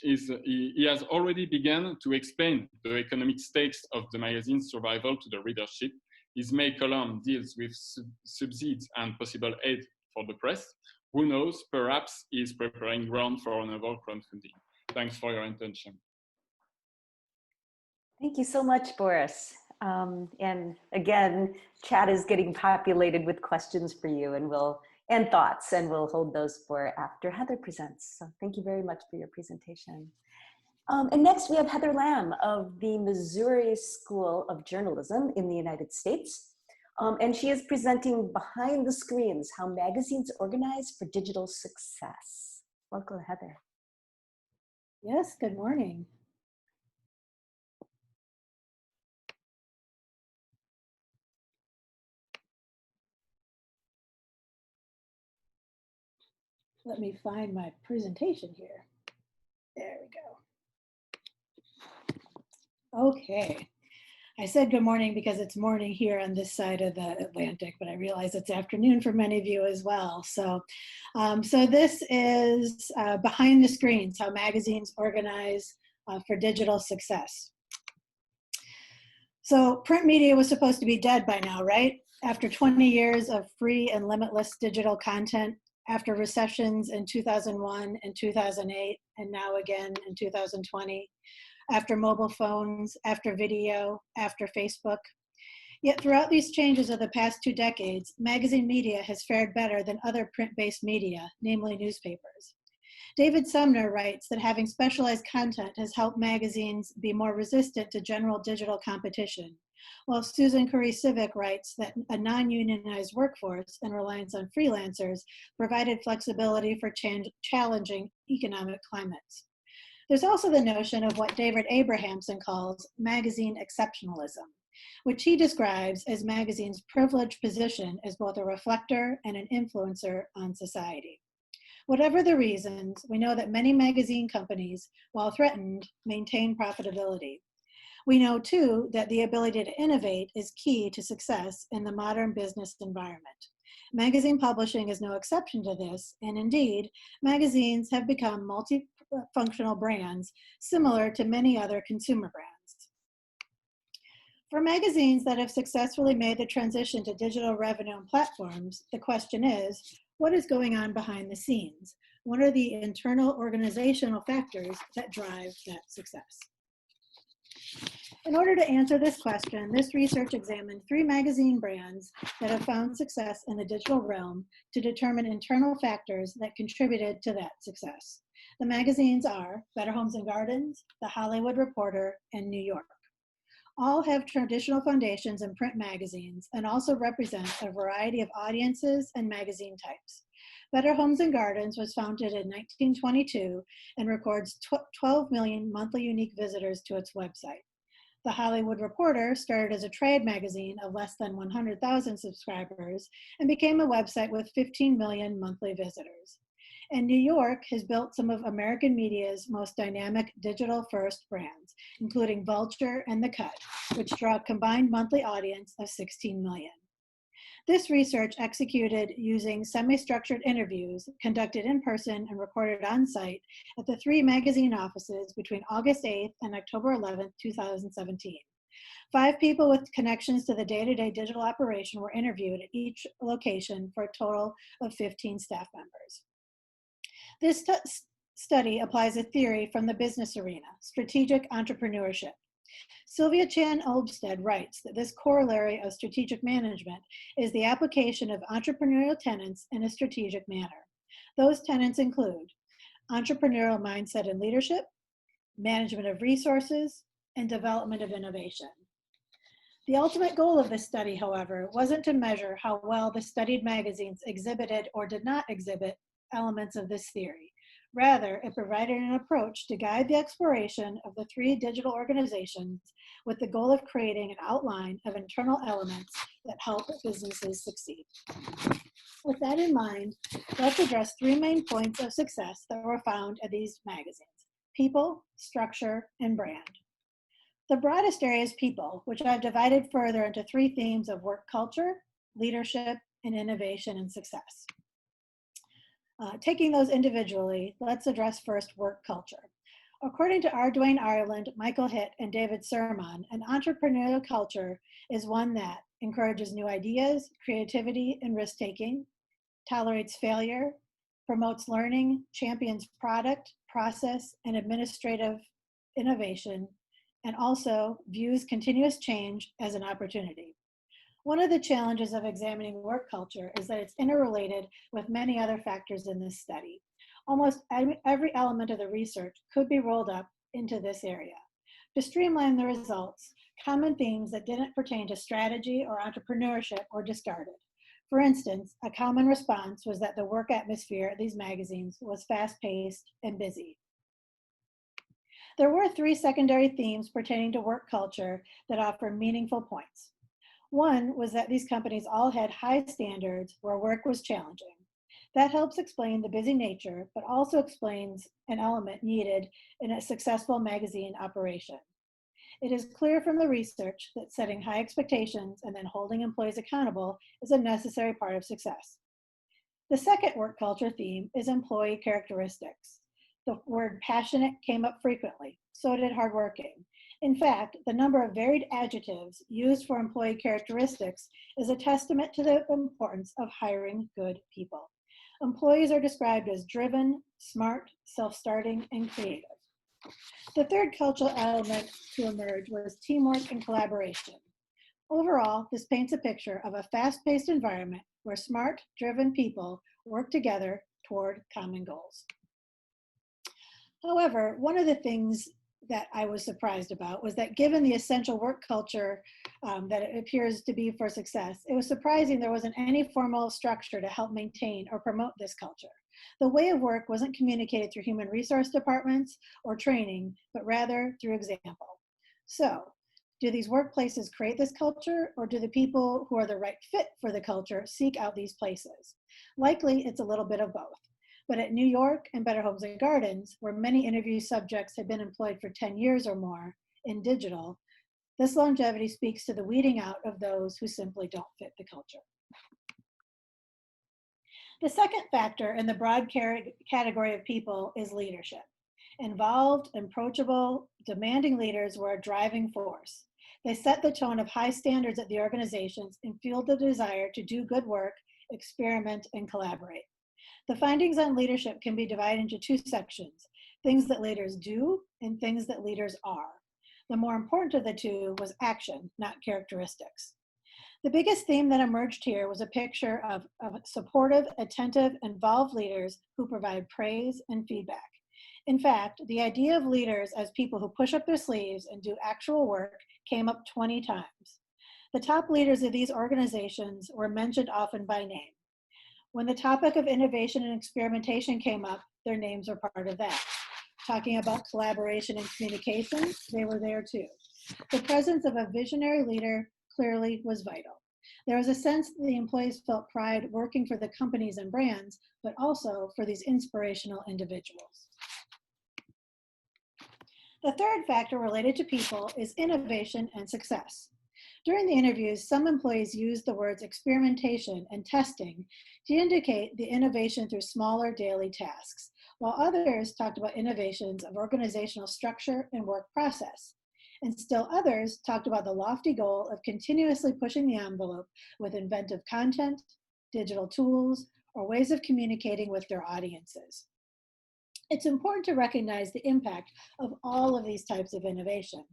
he has already begun to explain the economic stakes of the magazine's survival to the readership. His May column deals with subsidies and possible aid for the press. Who knows, perhaps he's preparing ground for another crowdfunding. Thanks for your attention. Thank you so much, Boris. And again, chat is getting populated with questions for you and thoughts, and we'll hold those for after Heather presents. So thank you very much for your presentation. And next we have Heather Lamb of the Missouri School of Journalism in the United States. And she is presenting Behind the Screens, How Magazines Organize for Digital Success. Welcome, Heather. Yes, good morning. Let me find my presentation here. There we go. Okay. I said good morning because it's morning here on this side of the Atlantic, but I realize it's afternoon for many of you as well. So, this is Behind the Screens, How Magazines Organize for Digital Success. So print media was supposed to be dead by now, right? After 20 years of free and limitless digital content, after recessions in 2001 and 2008, and now again in 2020, after mobile phones, after video, after Facebook. Yet throughout these changes of the past 2 decades, magazine media has fared better than other print-based media, namely newspapers. David Sumner writes that having specialized content has helped magazines be more resistant to general digital competition, while Susan Curry-Civic writes that a non-unionized workforce and reliance on freelancers provided flexibility for challenging economic climates. There's also the notion of what David Abrahamson calls magazine exceptionalism, which he describes as magazines' privileged position as both a reflector and an influencer on society. Whatever the reasons, we know that many magazine companies, while threatened, maintain profitability. We know too that the ability to innovate is key to success in the modern business environment. Magazine publishing is no exception to this, and indeed, magazines have become multifunctional brands similar to many other consumer brands. For magazines that have successfully made the transition to digital revenue and platforms, the question is, what is going on behind the scenes? What are the internal organizational factors that drive that success? In order to answer this question, this research examined 3 magazine brands that have found success in the digital realm to determine internal factors that contributed to that success. The magazines are Better Homes and Gardens, The Hollywood Reporter, and New York. All have traditional foundations in print magazines and also represent a variety of audiences and magazine types. Better Homes and Gardens was founded in 1922 and records 12 million monthly unique visitors to its website. The Hollywood Reporter started as a trade magazine of less than 100,000 subscribers and became a website with 15 million monthly visitors. And New York has built some of American media's most dynamic digital-first brands, including Vulture and The Cut, which draw a combined monthly audience of 16 million. This research, executed using semi-structured interviews conducted in person and recorded on site at the 3 magazine offices between August 8th and October 11th, 2017. 5 people with connections to the day-to-day digital operation were interviewed at each location for a total of 15 staff members. This study applies a theory from the business arena, strategic entrepreneurship. Sylvia Chan Olmsted writes that this corollary of strategic management is the application of entrepreneurial tenets in a strategic manner. Those tenets include entrepreneurial mindset and leadership, management of resources, and development of innovation. The ultimate goal of this study, however, wasn't to measure how well the studied magazines exhibited or did not exhibit elements of this theory. Rather, it provided an approach to guide the exploration of the 3 digital organizations with the goal of creating an outline of internal elements that help businesses succeed. With that in mind, let's address 3 main points of success that were found at these magazines: people, structure, and brand. The broadest area is people, which I've divided further into 3 themes of work culture, leadership, and innovation and success. Taking those individually, let's address first work culture. According to R. Dwayne Ireland, Michael Hitt, and David Sermon, an entrepreneurial culture is one that encourages new ideas, creativity, and risk-taking, tolerates failure, promotes learning, champions product, process, and administrative innovation, and also views continuous change as an opportunity. One of the challenges of examining work culture is that it's interrelated with many other factors in this study. Almost every element of the research could be rolled up into this area. To streamline the results, common themes that didn't pertain to strategy or entrepreneurship were discarded. For instance, a common response was that the work atmosphere at these magazines was fast-paced and busy. There were 3 secondary themes pertaining to work culture that offer meaningful points. One was that these companies all had high standards where work was challenging. That helps explain the busy nature, but also explains an element needed in a successful magazine operation. It is clear from the research that setting high expectations and then holding employees accountable is a necessary part of success. The second work culture theme is employee characteristics. The word passionate came up frequently, so did hardworking. In fact, the number of varied adjectives used for employee characteristics is a testament to the importance of hiring good people. Employees are described as driven, smart, self-starting, and creative. The third cultural element to emerge was teamwork and collaboration. Overall, this paints a picture of a fast-paced environment where smart, driven people work together toward common goals. However, one of the things that I was surprised about was that given the essential work culture that it appears to be for success, it was surprising there wasn't any formal structure to help maintain or promote this culture. The way of work wasn't communicated through human resource departments or training, but rather through example. So, do these workplaces create this culture, or do the people who are the right fit for the culture seek out these places? Likely, it's a little bit of both. But at New York and Better Homes and Gardens, where many interview subjects had been employed for 10 years or more in digital, This longevity speaks to the weeding out of those who simply don't fit the culture. The second factor in the broad category of people is leadership. Involved, approachable, demanding leaders were a driving force. They set the tone of high standards at the organizations and fueled the desire to do good work, experiment, and collaborate. The findings on leadership can be divided into two sections: things that leaders do and things that leaders are. The more important of the two was action, not characteristics. The biggest theme that emerged here was a picture of supportive, attentive, involved leaders who provide praise and feedback. In fact, the idea of leaders as people who push up their sleeves and do actual work came up 20 times. The top leaders of these organizations were mentioned often by name. When the topic of innovation and experimentation came up, their names were part of that. Talking about collaboration and communication, they were there too. The presence of a visionary leader clearly was vital. There was a sense that the employees felt pride working for the companies and brands, but also for these inspirational individuals. The third factor related to people is innovation and success. During the interviews, some employees used the words experimentation and testing to indicate the innovation through smaller daily tasks, while others talked about innovations of organizational structure and work process. And still others talked about the lofty goal of continuously pushing the envelope with inventive content, digital tools, or ways of communicating with their audiences. It's important to recognize the impact of all of these types of innovation.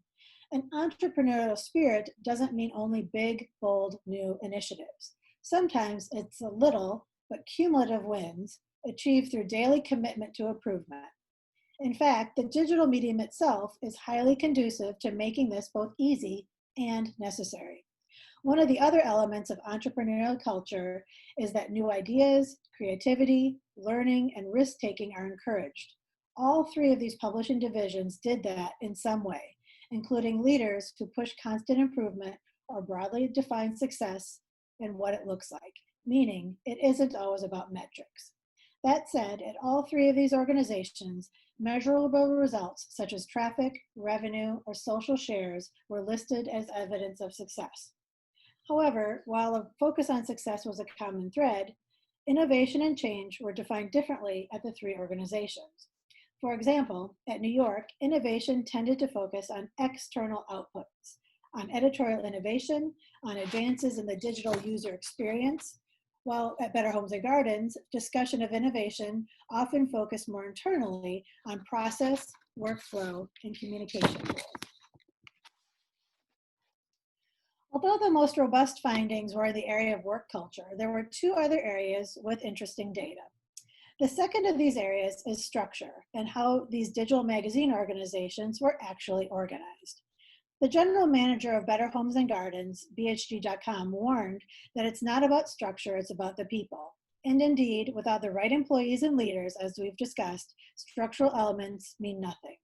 An entrepreneurial spirit doesn't mean only big, bold, new initiatives. Sometimes it's a little, but cumulative wins achieved through daily commitment to improvement. In fact, the digital medium itself is highly conducive to making this both easy and necessary. One of the other elements of entrepreneurial culture is that new ideas, creativity, learning, and risk-taking are encouraged. All three of these publishing divisions did that in some way, including leaders who push constant improvement or broadly define success and what it looks like, meaning it isn't always about metrics. That said, at all three of these organizations, measurable results such as traffic, revenue, or social shares were listed as evidence of success. However, while a focus on success was a common thread, innovation and change were defined differently at the three organizations. For example, at New York, innovation tended to focus on external outputs, on editorial innovation, on advances in the digital user experience, while at Better Homes and Gardens, discussion of innovation often focused more internally on process, workflow, and communication goals. Although the most robust findings were in the area of work culture, there were two other areas with interesting data. The second of these areas is structure and how these digital magazine organizations were actually organized. The general manager of Better Homes and Gardens, BHG.com, warned that it's not about structure, it's about the people. And indeed, without the right employees and leaders, as we've discussed, structural elements mean nothing.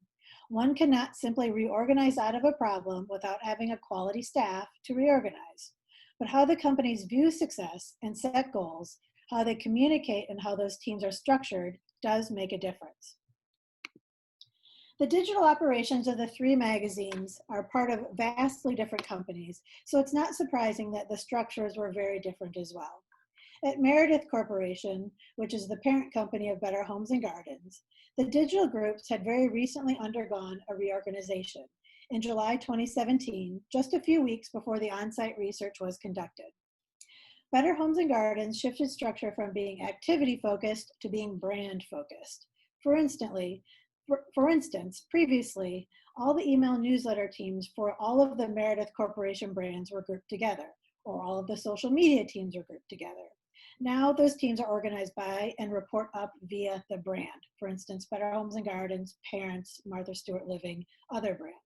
One cannot simply reorganize out of a problem without having a quality staff to reorganize. But how the companies view success and set goals, how they communicate, and how those teams are structured does make a difference. The digital operations of the three magazines are part of vastly different companies, so it's not surprising that the structures were very different as well. At Meredith Corporation, which is the parent company of Better Homes and Gardens, the digital groups had very recently undergone a reorganization in July 2017, just a few weeks before the on-site research was conducted. Better Homes and Gardens shifted structure from being activity-focused to being brand-focused. For instance, previously, all the email newsletter teams for all of the Meredith Corporation brands were grouped together, or all of the social media teams were grouped together. Now those teams are organized by and report up via the brand. For instance, Better Homes and Gardens, Parents, Martha Stewart Living, other brands.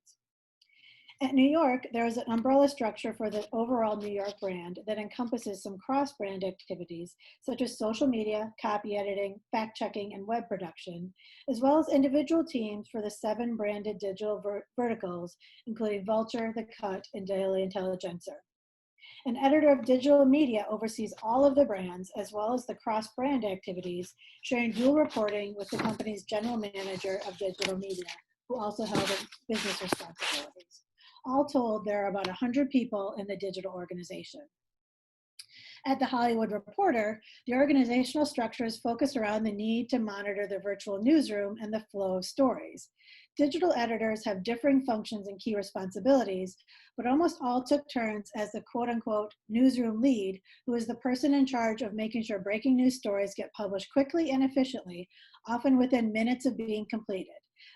At New York, there is an umbrella structure for the overall New York brand that encompasses some cross-brand activities, such as social media, copy editing, fact-checking, and web production, as well as individual teams for the 7 branded digital verticals, including Vulture, The Cut, and Daily Intelligencer. An editor of digital media oversees all of the brands, as well as the cross-brand activities, sharing dual reporting with the company's general manager of digital media, who also held business responsibilities. All told, there are about 100 people in the digital organization. At The Hollywood Reporter, the organizational structure is focused around the need to monitor the virtual newsroom and the flow of stories. Digital editors have differing functions and key responsibilities, but almost all took turns as the quote-unquote newsroom lead, who is the person in charge of making sure breaking news stories get published quickly and efficiently, often within minutes of being completed.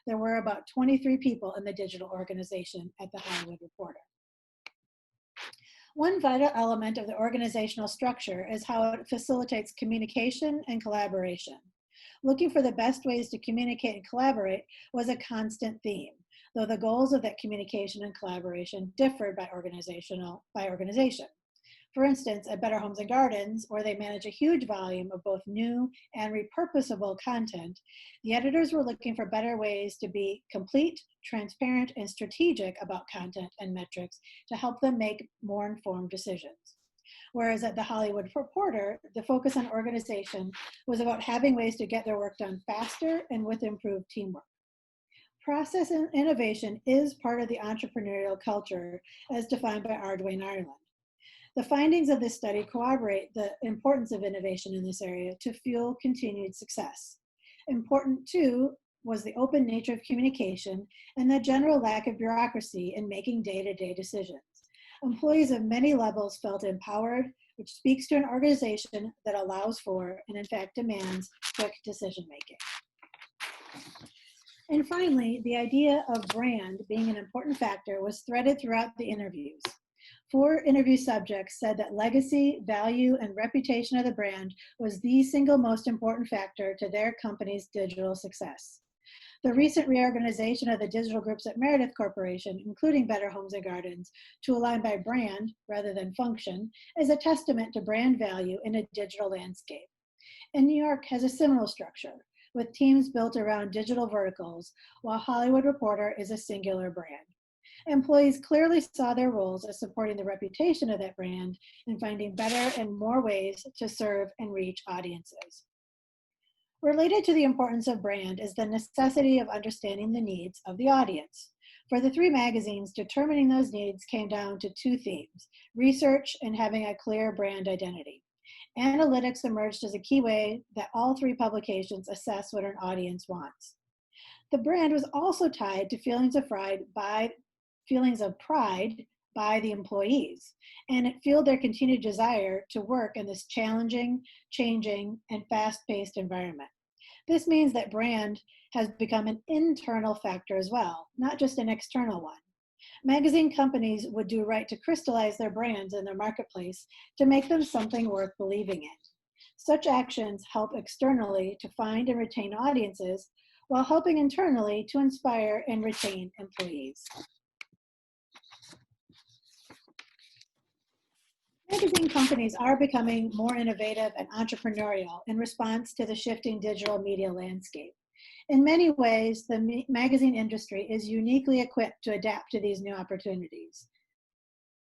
There were about 23 people in the digital organization at The Hollywood Reporter. One vital element of the organizational structure is how it facilitates communication and collaboration. Looking for the best ways to communicate and collaborate was a constant theme, though the goals of that communication and collaboration differed by organization. For instance, at Better Homes and Gardens, where they manage a huge volume of both new and repurposable content, the editors were looking for better ways to be complete, transparent, and strategic about content and metrics to help them make more informed decisions. Whereas at The Hollywood Reporter, the focus on organization was about having ways to get their work done faster and with improved teamwork. Process and innovation is part of the entrepreneurial culture as defined by R. Dwayne Ireland. The findings of this study corroborate the importance of innovation in this area to fuel continued success. Important too was the open nature of communication and the general lack of bureaucracy in making day-to-day decisions. Employees of many levels felt empowered, which speaks to an organization that allows for, and in fact demands, quick decision-making. And finally, the idea of brand being an important factor was threaded throughout the interviews. 4 interview subjects said that legacy, value, and reputation of the brand was the single most important factor to their company's digital success. The recent reorganization of the digital groups at Meredith Corporation, including Better Homes and Gardens, to align by brand rather than function, is a testament to brand value in a digital landscape. And New York has a similar structure, with teams built around digital verticals, while Hollywood Reporter is a singular brand. Employees clearly saw their roles as supporting the reputation of that brand and finding better and more ways to serve and reach audiences. Related to the importance of brand is the necessity of understanding the needs of the audience. For the 3 magazines, determining those needs came down to 2 themes: research and having a clear brand identity. Analytics emerged as a key way that all 3 publications assess what an audience wants. The brand was also tied to feelings of pride by the employees, and it fueled their continued desire to work in this challenging, changing, and fast-paced environment. This means that brand has become an internal factor as well, not just an external one. Magazine companies would do right to crystallize their brands in their marketplace to make them something worth believing in. Such actions help externally to find and retain audiences, while helping internally to inspire and retain employees. Magazine companies are becoming more innovative and entrepreneurial in response to the shifting digital media landscape. In many ways, the magazine industry is uniquely equipped to adapt to these new opportunities,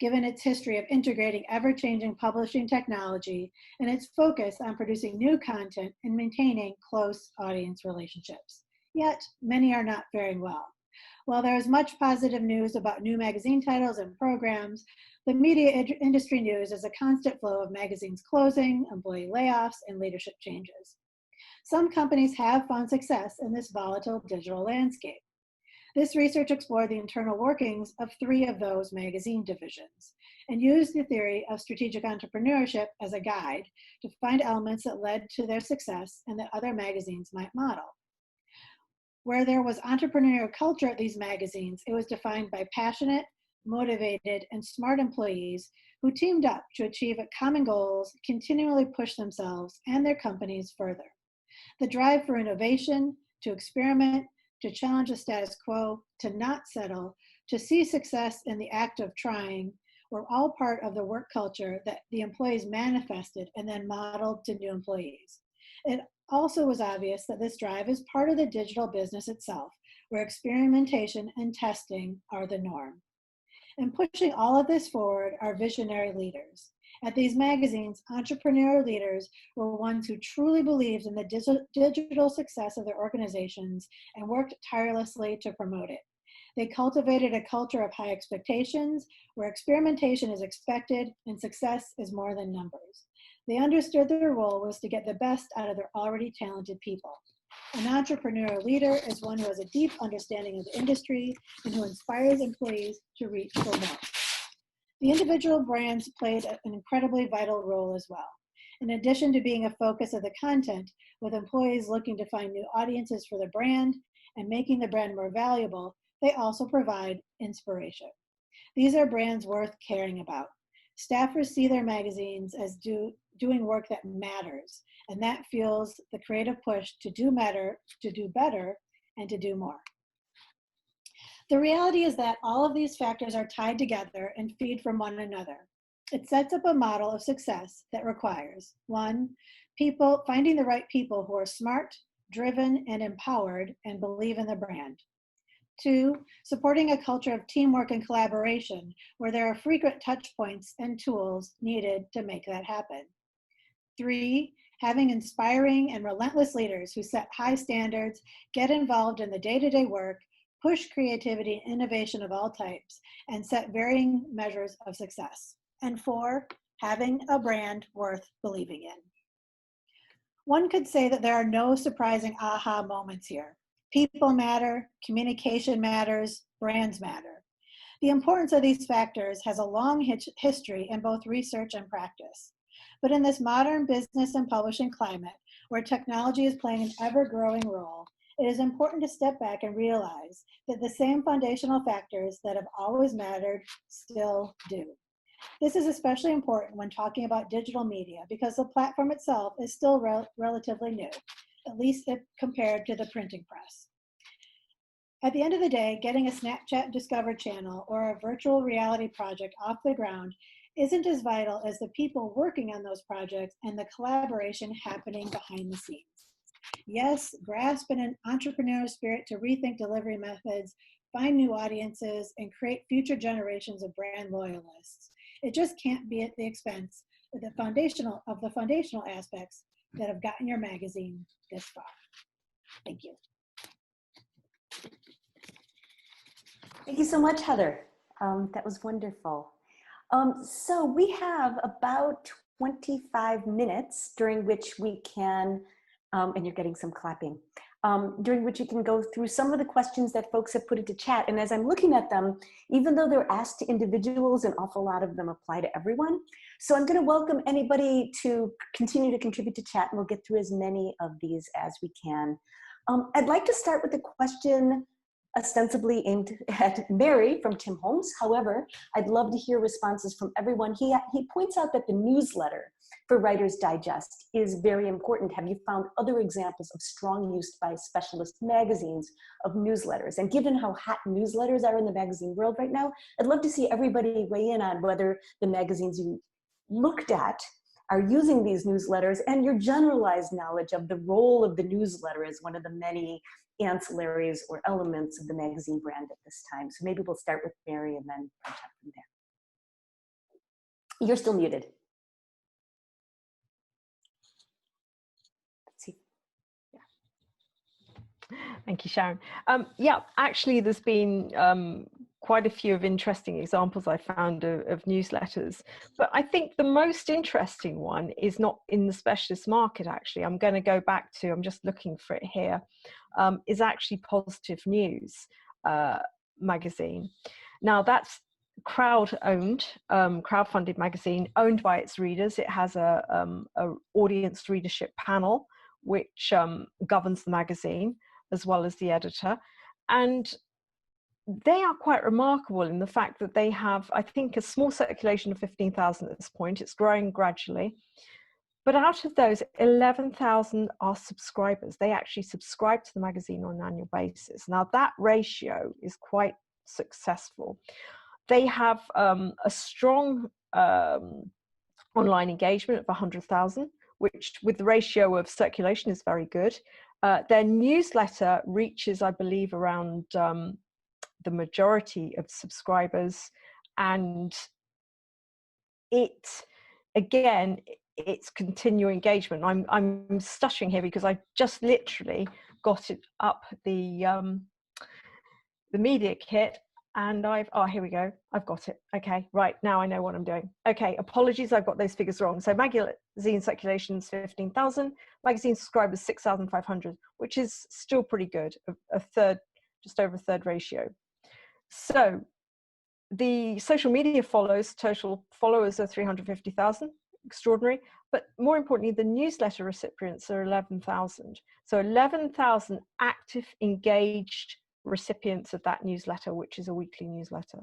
given its history of integrating ever-changing publishing technology and its focus on producing new content and maintaining close audience relationships. Yet, many are not faring well. While there is much positive news about new magazine titles and programs, the media industry news is a constant flow of magazines closing, employee layoffs, and leadership changes. Some companies have found success in this volatile digital landscape. This research explored the internal workings of 3 of those magazine divisions and used the theory of strategic entrepreneurship as a guide to find elements that led to their success and that other magazines might model. Where there was entrepreneurial culture at these magazines, it was defined by passionate, motivated, and smart employees who teamed up to achieve common goals, continually push themselves and their companies further. The drive for innovation, to experiment, to challenge the status quo, to not settle, to see success in the act of trying, were all part of the work culture that the employees manifested and then modeled to new employees. It also was obvious that this drive is part of the digital business itself, where experimentation and testing are the norm. And pushing all of this forward are visionary leaders. At these magazines, entrepreneurial leaders were ones who truly believed in the digital success of their organizations and worked tirelessly to promote it. They cultivated a culture of high expectations where experimentation is expected and success is more than numbers. They understood their role was to get the best out of their already talented people. An entrepreneurial leader is one who has a deep understanding of the industry and who inspires employees to reach for more. The individual brands played an incredibly vital role as well. In addition to being a focus of the content, with employees looking to find new audiences for the brand and making the brand more valuable, they also provide inspiration. These are brands worth caring about. Staffers see their magazines as doing work that matters, and that fuels the creative push to do better, and to do more. The reality is that all of these factors are tied together and feed from one another. It sets up a model of success that requires, 1, finding the right people who are smart, driven, and empowered and believe in the brand. 2, supporting a culture of teamwork and collaboration where there are frequent touch points and tools needed to make that happen. 3, having inspiring and relentless leaders who set high standards, get involved in the day-to-day work, push creativity and innovation of all types, and set varying measures of success. And 4, having a brand worth believing in. One could say that there are no surprising aha moments here. People matter, communication matters, brands matter. The importance of these factors has a long history in both research and practice. But in this modern business and publishing climate, where technology is playing an ever-growing role, it is important to step back and realize that the same foundational factors that have always mattered still do. This is especially important when talking about digital media because the platform itself is still relatively new, at least compared to the printing press. At the end of the day, getting a Snapchat Discover channel or a virtual reality project off the ground isn't as vital as the people working on those projects and the collaboration happening behind the scenes. Yes, grasp an entrepreneurial spirit to rethink delivery methods, find new audiences, and create future generations of brand loyalists. It just can't be at the expense of the foundational aspects that have gotten your magazine this far. Thank you. Thank you so much, Heather. That was wonderful. So we have about 25 minutes during which we can, and you're getting some clapping, during which you can go through some of the questions that folks have put into chat. And as I'm looking at them, even though they're asked to individuals, an awful lot of them apply to everyone. So I'm going to welcome anybody to continue to contribute to chat, and we'll get through as many of these as we can. I'd like to start with a question ostensibly aimed at Mary from Tim Holmes. However, I'd love to hear responses from everyone. He points out that the newsletter for Writer's Digest is very important. Have you found other examples of strong use by specialist magazines of newsletters? And given how hot newsletters are in the magazine world right now, I'd love to see everybody weigh in on whether the magazines you looked at are using these newsletters and your generalized knowledge of the role of the newsletter as one of the many ancillaries or elements of the magazine brand at this time. So maybe we'll start with Mary and then from there. You're still muted. Let's see. Yeah. Thank you, Sharon. Yeah, actually, there's been quite a few of interesting examples I found of newsletters, but I think the most interesting one is not in the specialist market. Actually, I'm going to go back to, I'm just looking for it here, is actually Positive News magazine. Now that's crowd-owned, crowd-funded magazine owned by its readers. It has a audience readership panel which governs the magazine as well as the editor, and they are quite remarkable in the fact that they have, I think, a small circulation of 15,000 at this point. It's growing gradually. But out of those, 11,000 are subscribers. They actually subscribe to the magazine on an annual basis. Now, that ratio is quite successful. They have a strong online engagement of 100,000, which with the ratio of circulation is very good. Their newsletter reaches, I believe, around the majority of subscribers, and it's continuing engagement. I'm stuttering here because I just literally got it up the the media kit, and here we go. I've got it. Okay, right, now I know what I'm doing. Okay, apologies, I've got those figures wrong. So magazine circulation's 15,000, magazine subscribers 6,500, which is still pretty good, a third, just over a third ratio. So the social media total followers are 350,000, extraordinary. But more importantly, the newsletter recipients are 11,000. So 11,000 active, engaged recipients of that newsletter, which is a weekly newsletter.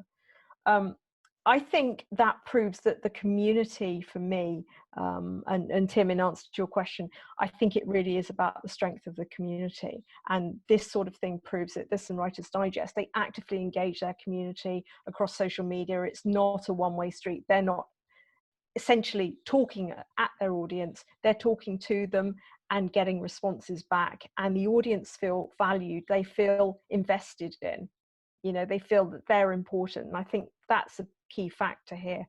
I think that proves that the community, for me, and Tim, in answer to your question, I think it really is about the strength of the community. And this sort of thing proves it. This and Writers Digest, they actively engage their community across social media. It's not a one-way street. They're not essentially talking at their audience. They're talking to them and getting responses back. And the audience feel valued. They feel invested in. You know, they feel that they're important. And I think that's a key factor here.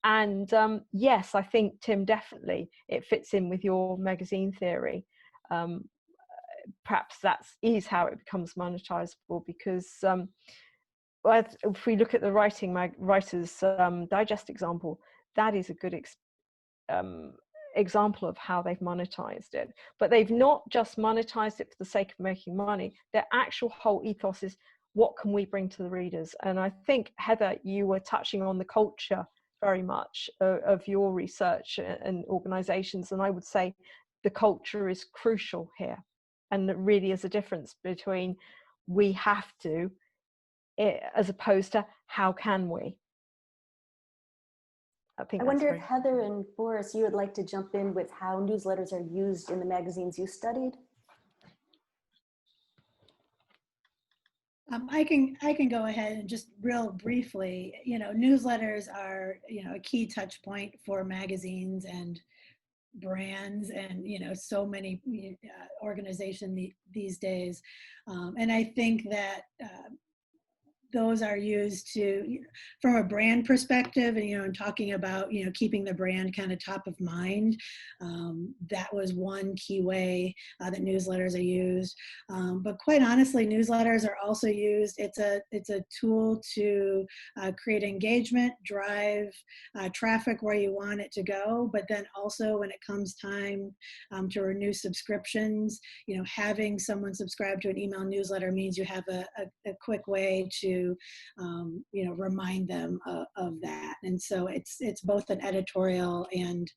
And yes, I think, Tim, definitely it fits in with your magazine theory. Perhaps that is how it becomes monetizable, because if we look at the Writers Digest example, that is a good example of how they've monetized it. But they've not just monetized it for the sake of making money. Their actual whole ethos is, what can we bring to the readers? And I think, Heather, you were touching on the culture very much of your research and organizations. And I would say the culture is crucial here. And there really is a difference between we have to, as opposed to how can we? I wonder if Heather and Boris, you would like to jump in with how newsletters are used in the magazines you studied? I can go ahead and just real briefly, newsletters are, a key touch point for magazines and brands and, so many organizations these days. And I think that those are used to, from a brand perspective, and talking about keeping the brand kind of top of mind. That was one key way that newsletters are used. But quite honestly, newsletters are also used. It's a tool to create engagement, drive traffic where you want it to go. But then also, when it comes time to renew subscriptions, having someone subscribe to an email newsletter means you have a quick way to remind them of that. And so it's both an editorial and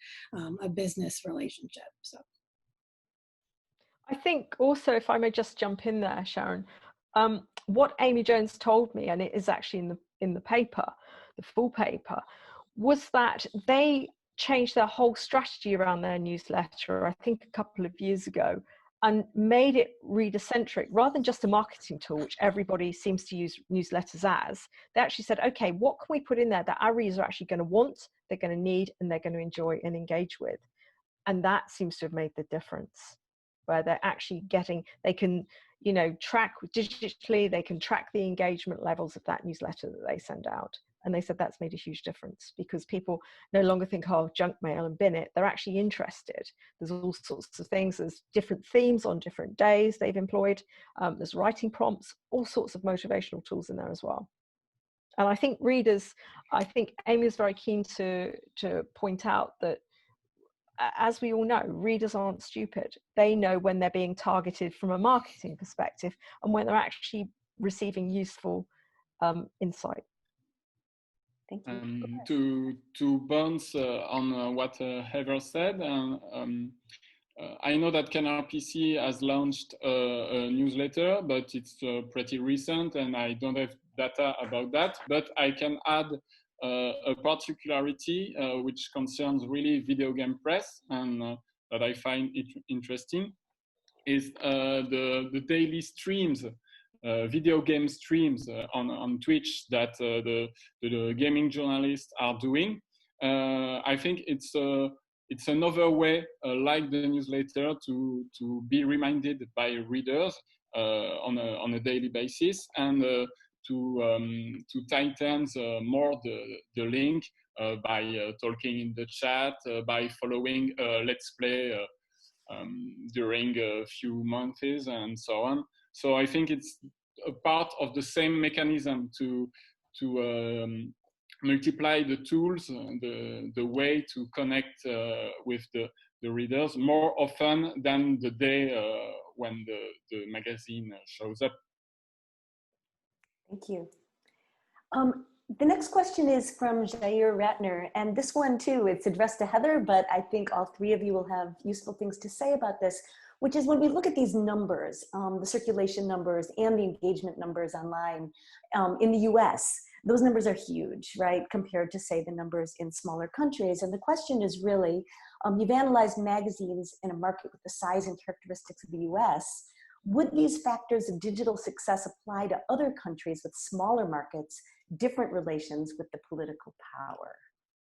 a business relationship. So I think also, if I may just jump in there, Sharon, what Amy Jones told me, and it is actually in the paper, the full paper, was that they changed their whole strategy around their newsletter, I think a couple of years ago, and made it reader-centric rather than just a marketing tool, which everybody seems to use newsletters as. They actually said, okay, what can we put in there that our readers are actually going to want, they're going to need, and they're going to enjoy and engage with? And that seems to have made the difference, where they're actually they can, track digitally, they can track the engagement levels of that newsletter that they send out. And they said that's made a huge difference, because people no longer think, oh, junk mail and bin it. They're actually interested. There's all sorts of things. There's different themes on different days they've employed. There's writing prompts, all sorts of motivational tools in there as well. And I think Amy is very keen to point out that, as we all know, readers aren't stupid. They know when they're being targeted from a marketing perspective and when they're actually receiving useful insight. Thank you. To bounce on what Heather said, I know that CanRPC has launched a newsletter, but it's pretty recent and I don't have data about that. But I can add a particularity which concerns really video game press, and that I find it interesting, is the daily streams, video game streams on Twitch that the gaming journalists are doing. I think it's another way, like the newsletter, to be reminded by readers on a daily basis, and to tighten more the link by talking in the chat, by following Let's Play during a few months and so on. So I think it's a part of the same mechanism to multiply the tools, the way to connect with the readers more often than the day when the magazine shows up. Thank you. The next question is from Jair Ratner, and this one too, it's addressed to Heather, but I think all three of you will have useful things to say about this, which is when we look at these numbers, the circulation numbers and the engagement numbers online in the US, those numbers are huge, right, compared to, say, the numbers in smaller countries. And the question is really, you've analyzed magazines in a market with the size and characteristics of the US. Would these factors of digital success apply to other countries with smaller markets, different relations with the political power?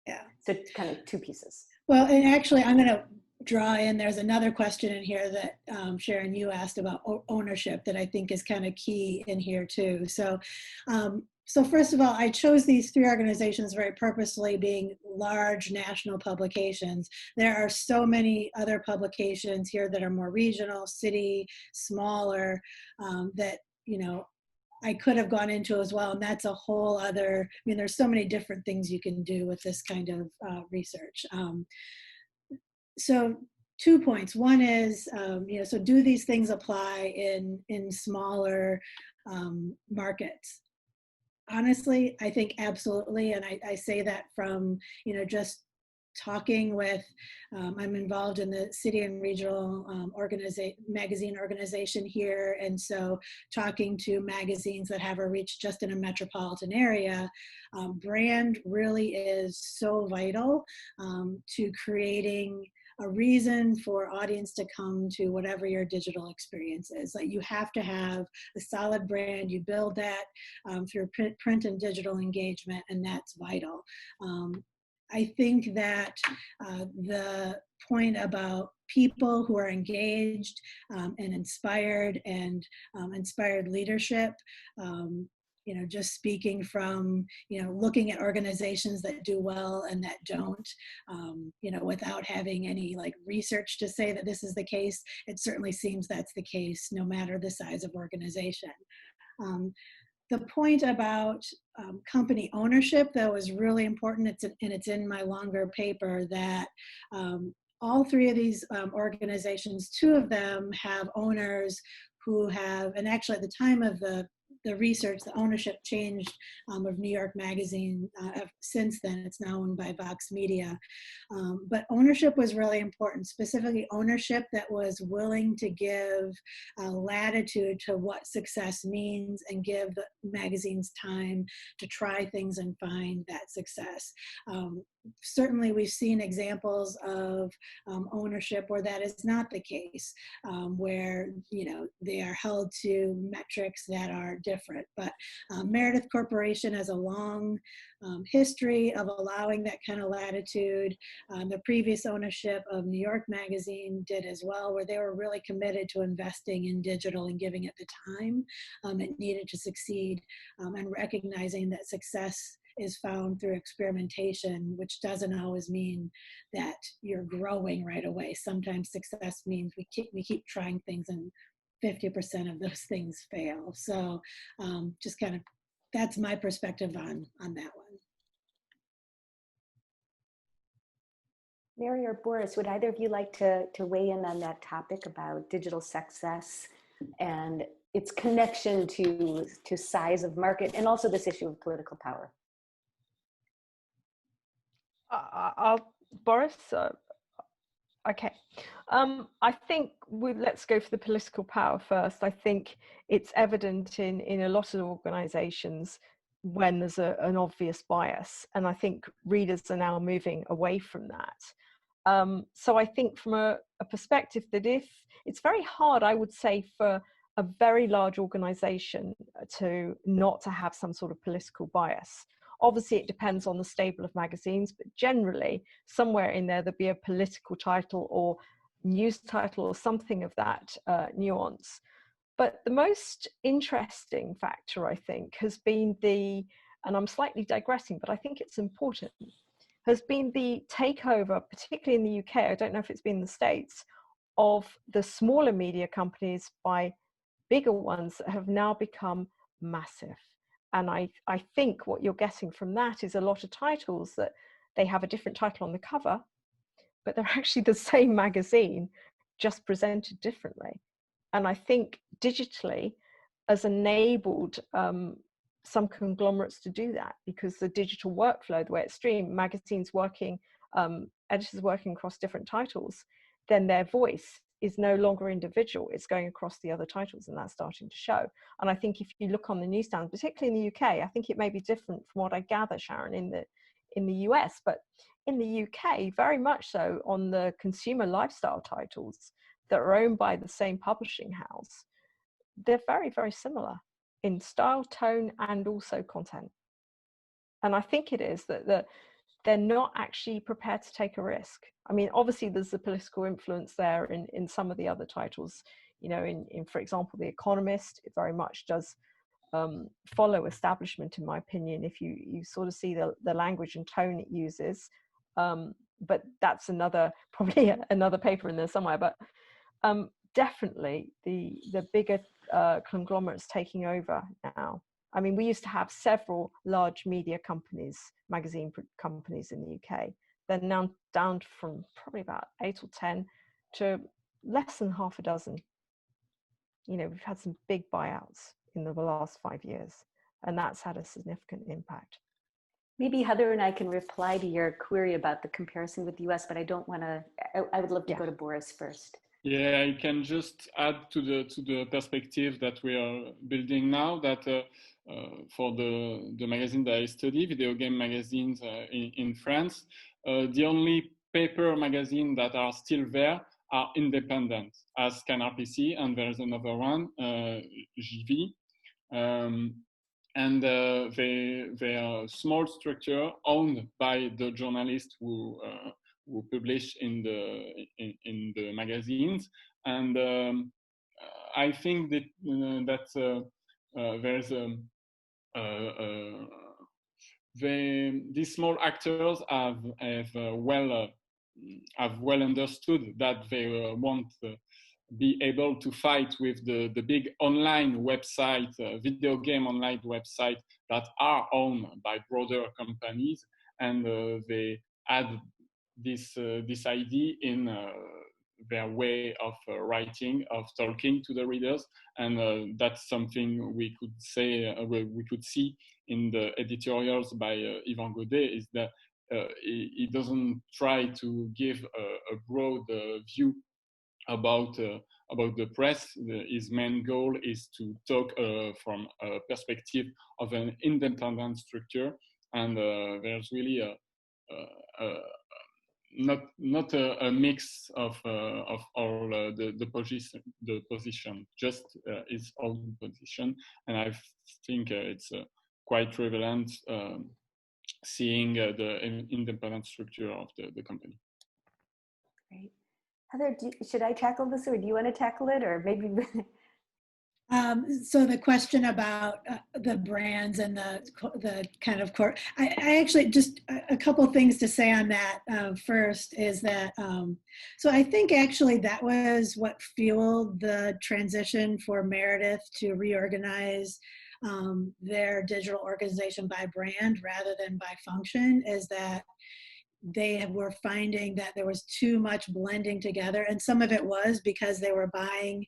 Yeah. So kind of two pieces. Well, and actually, I'm going to draw in, there's another question in here that Sharon, you asked about ownership that I think is kind of key in here too. So first of all, I chose these three organizations very purposely, being large national publications. There are so many other publications here that are more regional, city, smaller, that, you know, I could have gone into as well. And that's a whole other, I mean, there's so many different things you can do with this kind of research. So 2 points. One is, you know, so do these things apply in smaller markets? Honestly, I think absolutely. And I say that from, you know, just talking with, I'm involved in the city and regional magazine organization here. And so talking to magazines that have a reach just in a metropolitan area, brand really is so vital to creating a reason for audience to come to whatever your digital experience is. Like, you have to have a solid brand. You build that through print and digital engagement, and that's vital. I think that the point about people who are engaged and inspired and inspired leadership, you know, just speaking from, you know, looking at organizations that do well and that don't, you know, without having any like research to say that this is the case, it certainly seems that's the case no matter the size of organization. The point about company ownership, though, is really important. It's in my longer paper that all three of these organizations, two of them have owners who have, and actually at the time of the research, the ownership changed of New York Magazine. Since then, it's now owned by Vox Media. But ownership was really important, specifically ownership that was willing to give latitude to what success means and give the magazines time to try things and find that success. Certainly, we've seen examples of ownership where that is not the case, where, you know, they are held to metrics that are different. But Meredith Corporation has a long history of allowing that kind of latitude. The previous ownership of New York Magazine did as well, where they were really committed to investing in digital and giving it the time it needed to succeed, and recognizing that success is found through experimentation, which doesn't always mean that you're growing right away. Sometimes success means we keep trying things and 50% of those things fail. So just kind of, that's my perspective on that one. Mary or Boris, would either of you like to weigh in on that topic about digital success and its connection to size of market, and also this issue of political power? Boris, okay. I think let's go for the political power first. I think it's evident in a lot of organizations when there's an obvious bias, and I think readers are now moving away from that. So I think from a perspective that if it's very hard, I would say, for a very large organization not to have some sort of political bias. Obviously, it depends on the stable of magazines, but generally, somewhere in there, there'll be a political title or news title or something of that nuance. But the most interesting factor, I think, has been and I'm slightly digressing, but I think it's important, has been the takeover, particularly in the UK, I don't know if it's been in the States, of the smaller media companies by bigger ones that have now become massive. And I think what you're getting from that is a lot of titles that they have a different title on the cover, but they're actually the same magazine, just presented differently. And I think digitally has enabled some conglomerates to do that, because the digital workflow, the way it's streamed, magazines working, editors working across different titles, then their voice is no longer individual, it's going across the other titles, and that's starting to show. And I think if you look on the newsstand, particularly in the UK, I think it may be different from what I gather, Sharon, in the US, but in the UK, very much so on the consumer lifestyle titles that are owned by the same publishing house, they're very, very similar in style, tone, and also content. And I think it is that they're not actually prepared to take a risk. I mean, obviously there's the political influence there in some of the other titles, you know, in for example, The Economist, it very much does follow establishment, in my opinion, if you sort of see the language and tone it uses. But that's probably another paper in there somewhere. But definitely the bigger conglomerates taking over now. I mean, we used to have several large media companies, magazine companies in the UK. They're now down from probably about 8 or 10 to less than half a dozen. You know, we've had some big buyouts in the last 5 years, and that's had a significant impact. Maybe Heather and I can reply to your query about the comparison with the US, but I don't want to, I would love to go to Boris first. Yeah, I can just add to the perspective that we are building now, that for the magazine that I study, video game magazines in France, the only paper magazine that are still there are independent, as Canard PC, and there's another one, JV. And they are a small structure owned by the journalists who publish in the magazines. And I think that there's these small actors have well understood that they won't be able to fight with the big online website, video game online website that are owned by broader companies, and they add this idea in their way of writing, of talking to the readers, and that's something we could say, we could see in the editorials by Yvan Godet, is that he doesn't try to give a broad view about the press. His main goal is to talk from a perspective of an independent structure, and there's really not a mix of all the position, just his own position, and I think it's quite prevalent seeing the independent structure of the company. Great. Heather, should I tackle this, or do you want to tackle it, or maybe? So the question about the brands and the kind of core, I actually just a couple things to say on that. First is that, so I think actually that was what fueled the transition for Meredith to reorganize their digital organization by brand rather than by function, is that they were finding that there was too much blending together. And some of it was because they were buying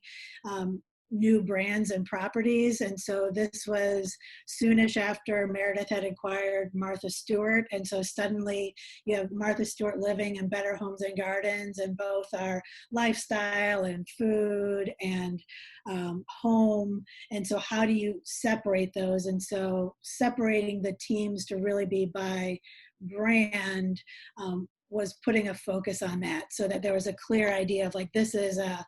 new brands and properties. And so this was soonish after Meredith had acquired Martha Stewart. And so suddenly you have Martha Stewart Living and Better Homes and Gardens, and both are lifestyle and food and home. And so how do you separate those? And so separating the teams to really be by brand was putting a focus on that, so that there was a clear idea of like, this is a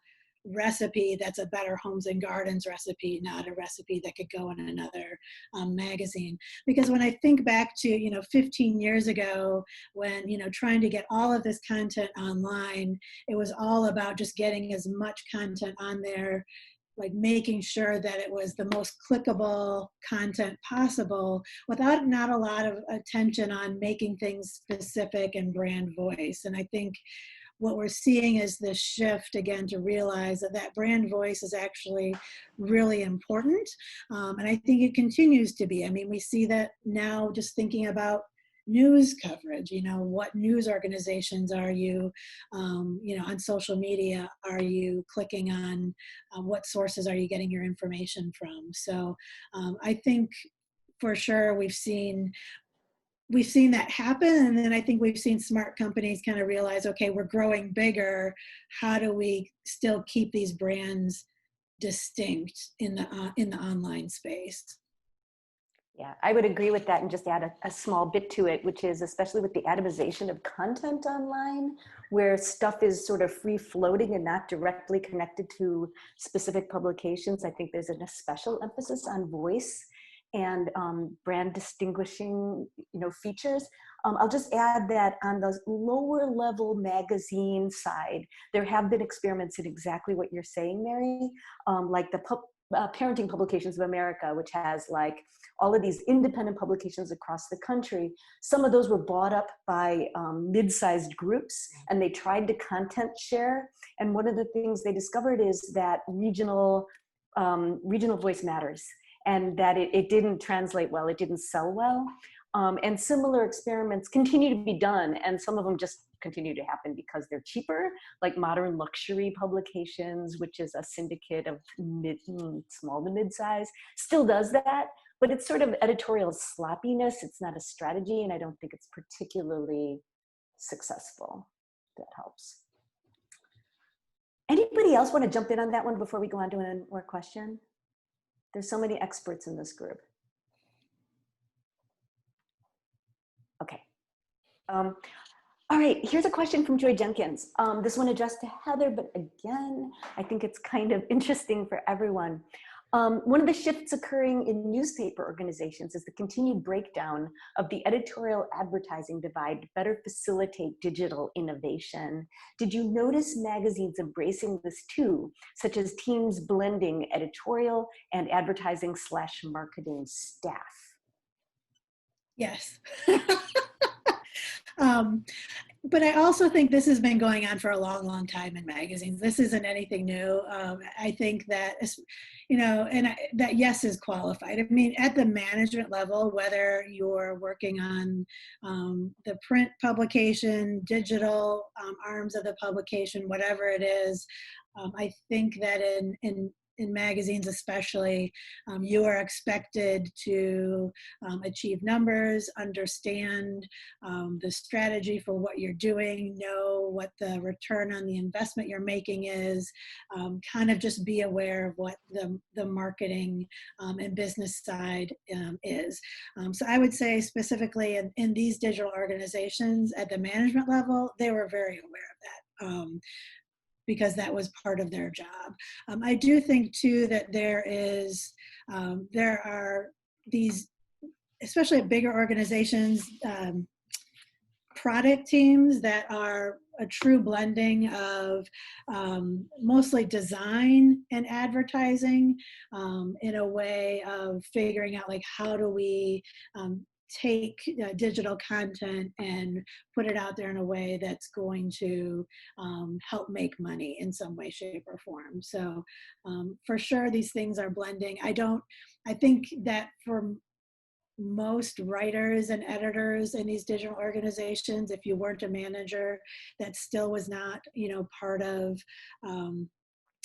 recipe that's a Better Homes and Gardens recipe, not a recipe that could go in another magazine. Because when I think back to 15 years ago, when trying to get all of this content online, it was all about just getting as much content on there, like making sure that it was the most clickable content possible, without not a lot of attention on making things specific and brand voice. And I think what we're seeing is this shift again to realize that that brand voice is actually really important. And I think it continues to be. I mean, we see that now just thinking about news coverage, you know, what news organizations are you, you know, on social media, are you clicking on, what sources are you getting your information from? So I think for sure we've seen that happen. And then I think we've seen smart companies kind of realize, okay, we're growing bigger. How do we still keep these brands distinct in the online space? Yeah, I would agree with that and just add a small bit to it, which is especially with the atomization of content online, where stuff is sort of free floating and not directly connected to specific publications. I think there's a special emphasis on voice and brand distinguishing, you know, features. I'll just add that on the lower level magazine side, there have been experiments in exactly what you're saying, Mary, like the Parenting Publications of America, which has like all of these independent publications across the country. Some of those were bought up by mid-sized groups, and they tried to content share. And one of the things they discovered is that regional voice matters, and that it didn't translate well, it didn't sell well. And similar experiments continue to be done, and some of them just continue to happen because they're cheaper, like Modern Luxury Publications, which is a syndicate of small to mid-size, still does that, but it's sort of editorial sloppiness. It's not a strategy, and I don't think it's particularly successful. That helps. Anybody else want to jump in on that one before we go on to one more question? There's so many experts in this group. Okay. All right, here's a question from Joy Jenkins. This one addressed to Heather, but again, I think it's kind of interesting for everyone. One of the shifts occurring in newspaper organizations is the continued breakdown of the editorial advertising divide to better facilitate digital innovation. Did you notice magazines embracing this too, such as teams blending editorial and advertising/marketing staff? Yes. But I also think this has been going on for a long, long time in magazines. This isn't anything new. I think that, you know, that yes is qualified. I mean, at the management level, whether you're working on the print publication, digital arms of the publication, whatever it is, I think that in magazines especially, you are expected to achieve numbers, understand the strategy for what you're doing, know what the return on the investment you're making is, kind of just be aware of what the marketing and business side is. So I would say specifically in these digital organizations at the management level, they were very aware of that. Because that was part of their job. I do think too that there are these, especially at bigger organizations, product teams that are a true blending of mostly design and advertising in a way of figuring out like how do we take digital content and put it out there in a way that's going to help make money in some way, shape, or form. So for sure, these things are blending. I think that for most writers and editors in these digital organizations, if you weren't a manager, that still was not, you know, part of,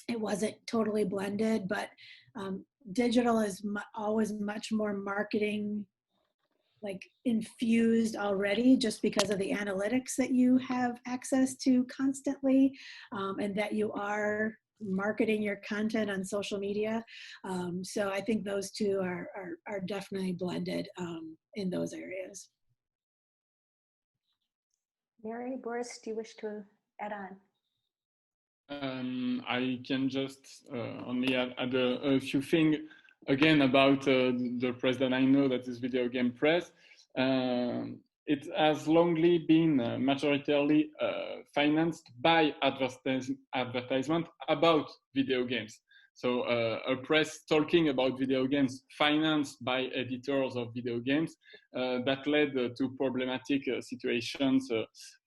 it wasn't totally blended, but digital is always much more marketing like infused already, just because of the analytics that you have access to constantly, and that you are marketing your content on social media. So I think those two are definitely blended in those areas. Mary, Boris, do you wish to add on? I can just only add a few things again about the press that I know, that is Video Game Press. It has longly been majoritarily financed by advertisement about video games. So a press talking about video games financed by editors of video games that led to problematic situations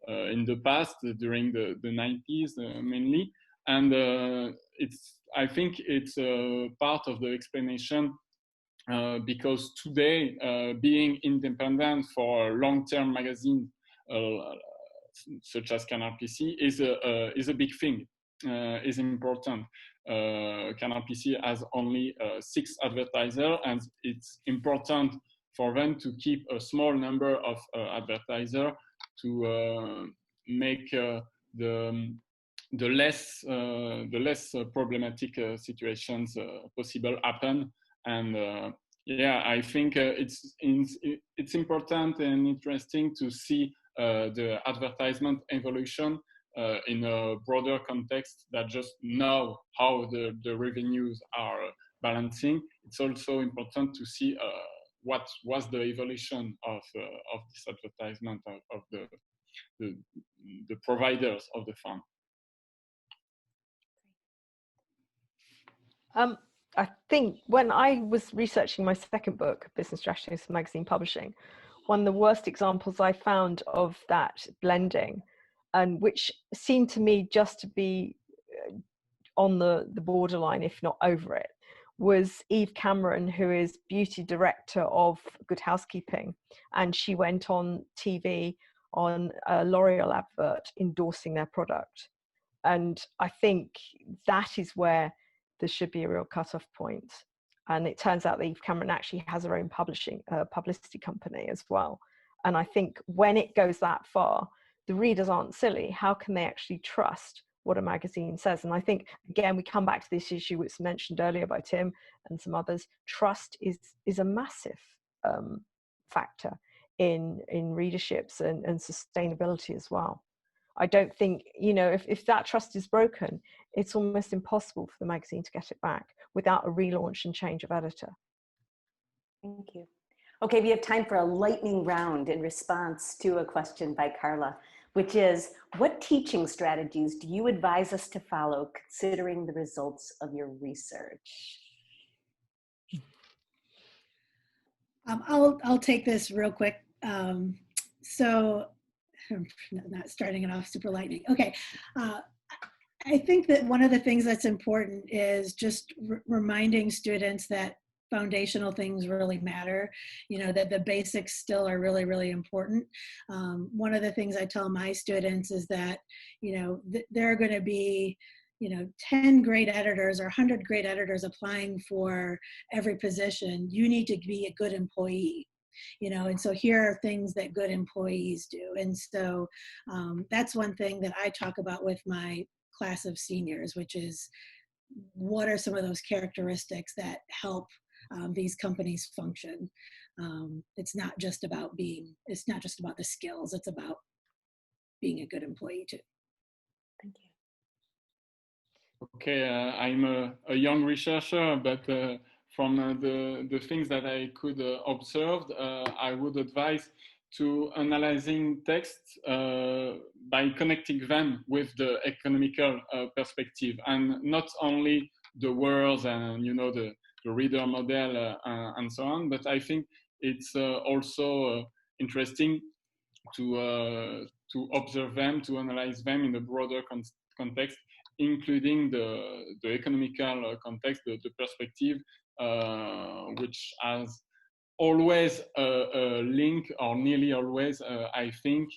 in the past during the 90s mainly. And I think it's part of the explanation because today being independent for a long-term magazine such as Canard PC is a big thing, is important. Canard PC has only 6 advertisers, and it's important for them to keep a small number of advertisers to make the less problematic situations possible happen. And yeah, I think it's important and interesting to see the advertisement evolution in a broader context that just know how the revenues are balancing. It's also important to see what was the evolution of this advertisement of the providers of the fund. I think when I was researching my second book, Business Strategies for Magazine Publishing, one of the worst examples I found of that blending, and which seemed to me just to be on the borderline, if not over it, was Eve Cameron, who is beauty director of Good Housekeeping. And she went on TV on a L'Oreal advert endorsing their product. And I think that is where there should be a real cutoff point. And it turns out that Eve Cameron actually has her own publicity company as well. And I think when it goes that far, the readers aren't silly. How can they actually trust what a magazine says? And I think, again, we come back to this issue which was mentioned earlier by Tim and some others. Trust is a massive factor in readerships and sustainability as well. I don't think, if that trust is broken, it's almost impossible for the magazine to get it back without a relaunch and change of editor. Thank you. Okay, we have time for a lightning round in response to a question by Carla, which is, what teaching strategies do you advise us to follow considering the results of your research? I'll take this real quick. So I'm not starting it off super lightning. Okay. I think that one of the things that's important is just reminding students that foundational things really matter, that the basics still are really, really important. One of the things I tell my students is that, there are going to be 10 great editors or 100 great editors applying for every position. You need to be a good employee. And so here are things that good employees do. And so that's one thing that I talk about with my class of seniors, which is what are some of those characteristics that help these companies function. It's not just about the skills, it's about being a good employee too. Thank you. Okay, I'm a young researcher, but from the things that I could observe, I would advise to analyzing texts by connecting them with the economical perspective, and not only the words and the reader model and so on, but I think it's also interesting to observe them, to analyze them in a broader context, including the economical context, the perspective, which has always a link, or nearly always, I think,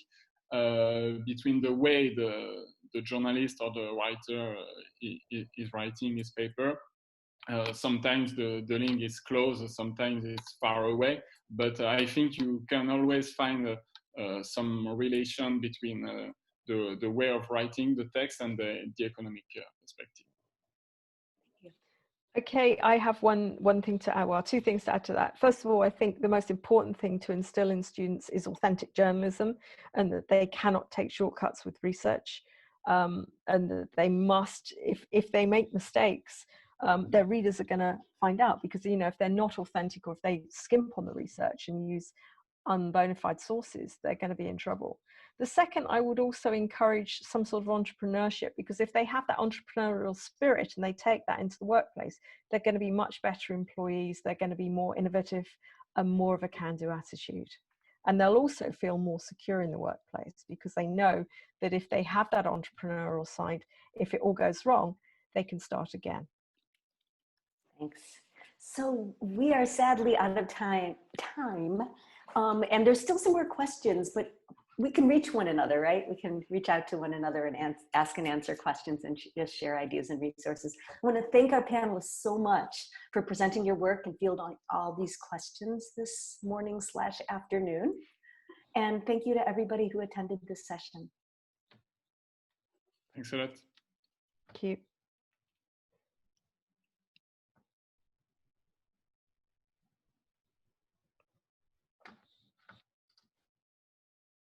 between the way the journalist or the writer is writing his paper. Sometimes the link is close, sometimes it's far away, but I think you can always find some relation between the way of writing the text and the economic perspective. Okay, I have one thing to add, well, two things to add to that. First of all, I think the most important thing to instill in students is authentic journalism, and that they cannot take shortcuts with research, and that they must, if they make mistakes, their readers are going to find out, because if they're not authentic, or if they skimp on the research and use unbona fide sources, they're going to be in trouble. The second, I would also encourage some sort of entrepreneurship, because if they have that entrepreneurial spirit and they take that into the workplace, they're going to be much better employees, they're going to be more innovative and more of a can-do attitude. And they'll also feel more secure in the workplace because they know that if they have that entrepreneurial side, if it all goes wrong, they can start again. Thanks. So we are sadly out of time, and there's still some more questions, but we can reach one another, right? We can reach out to one another and ask and answer questions and just share ideas and resources. I want to thank our panelists so much for presenting your work and fielding all these questions this morning/afternoon. And thank you to everybody who attended this session. Thanks a lot. Thank you.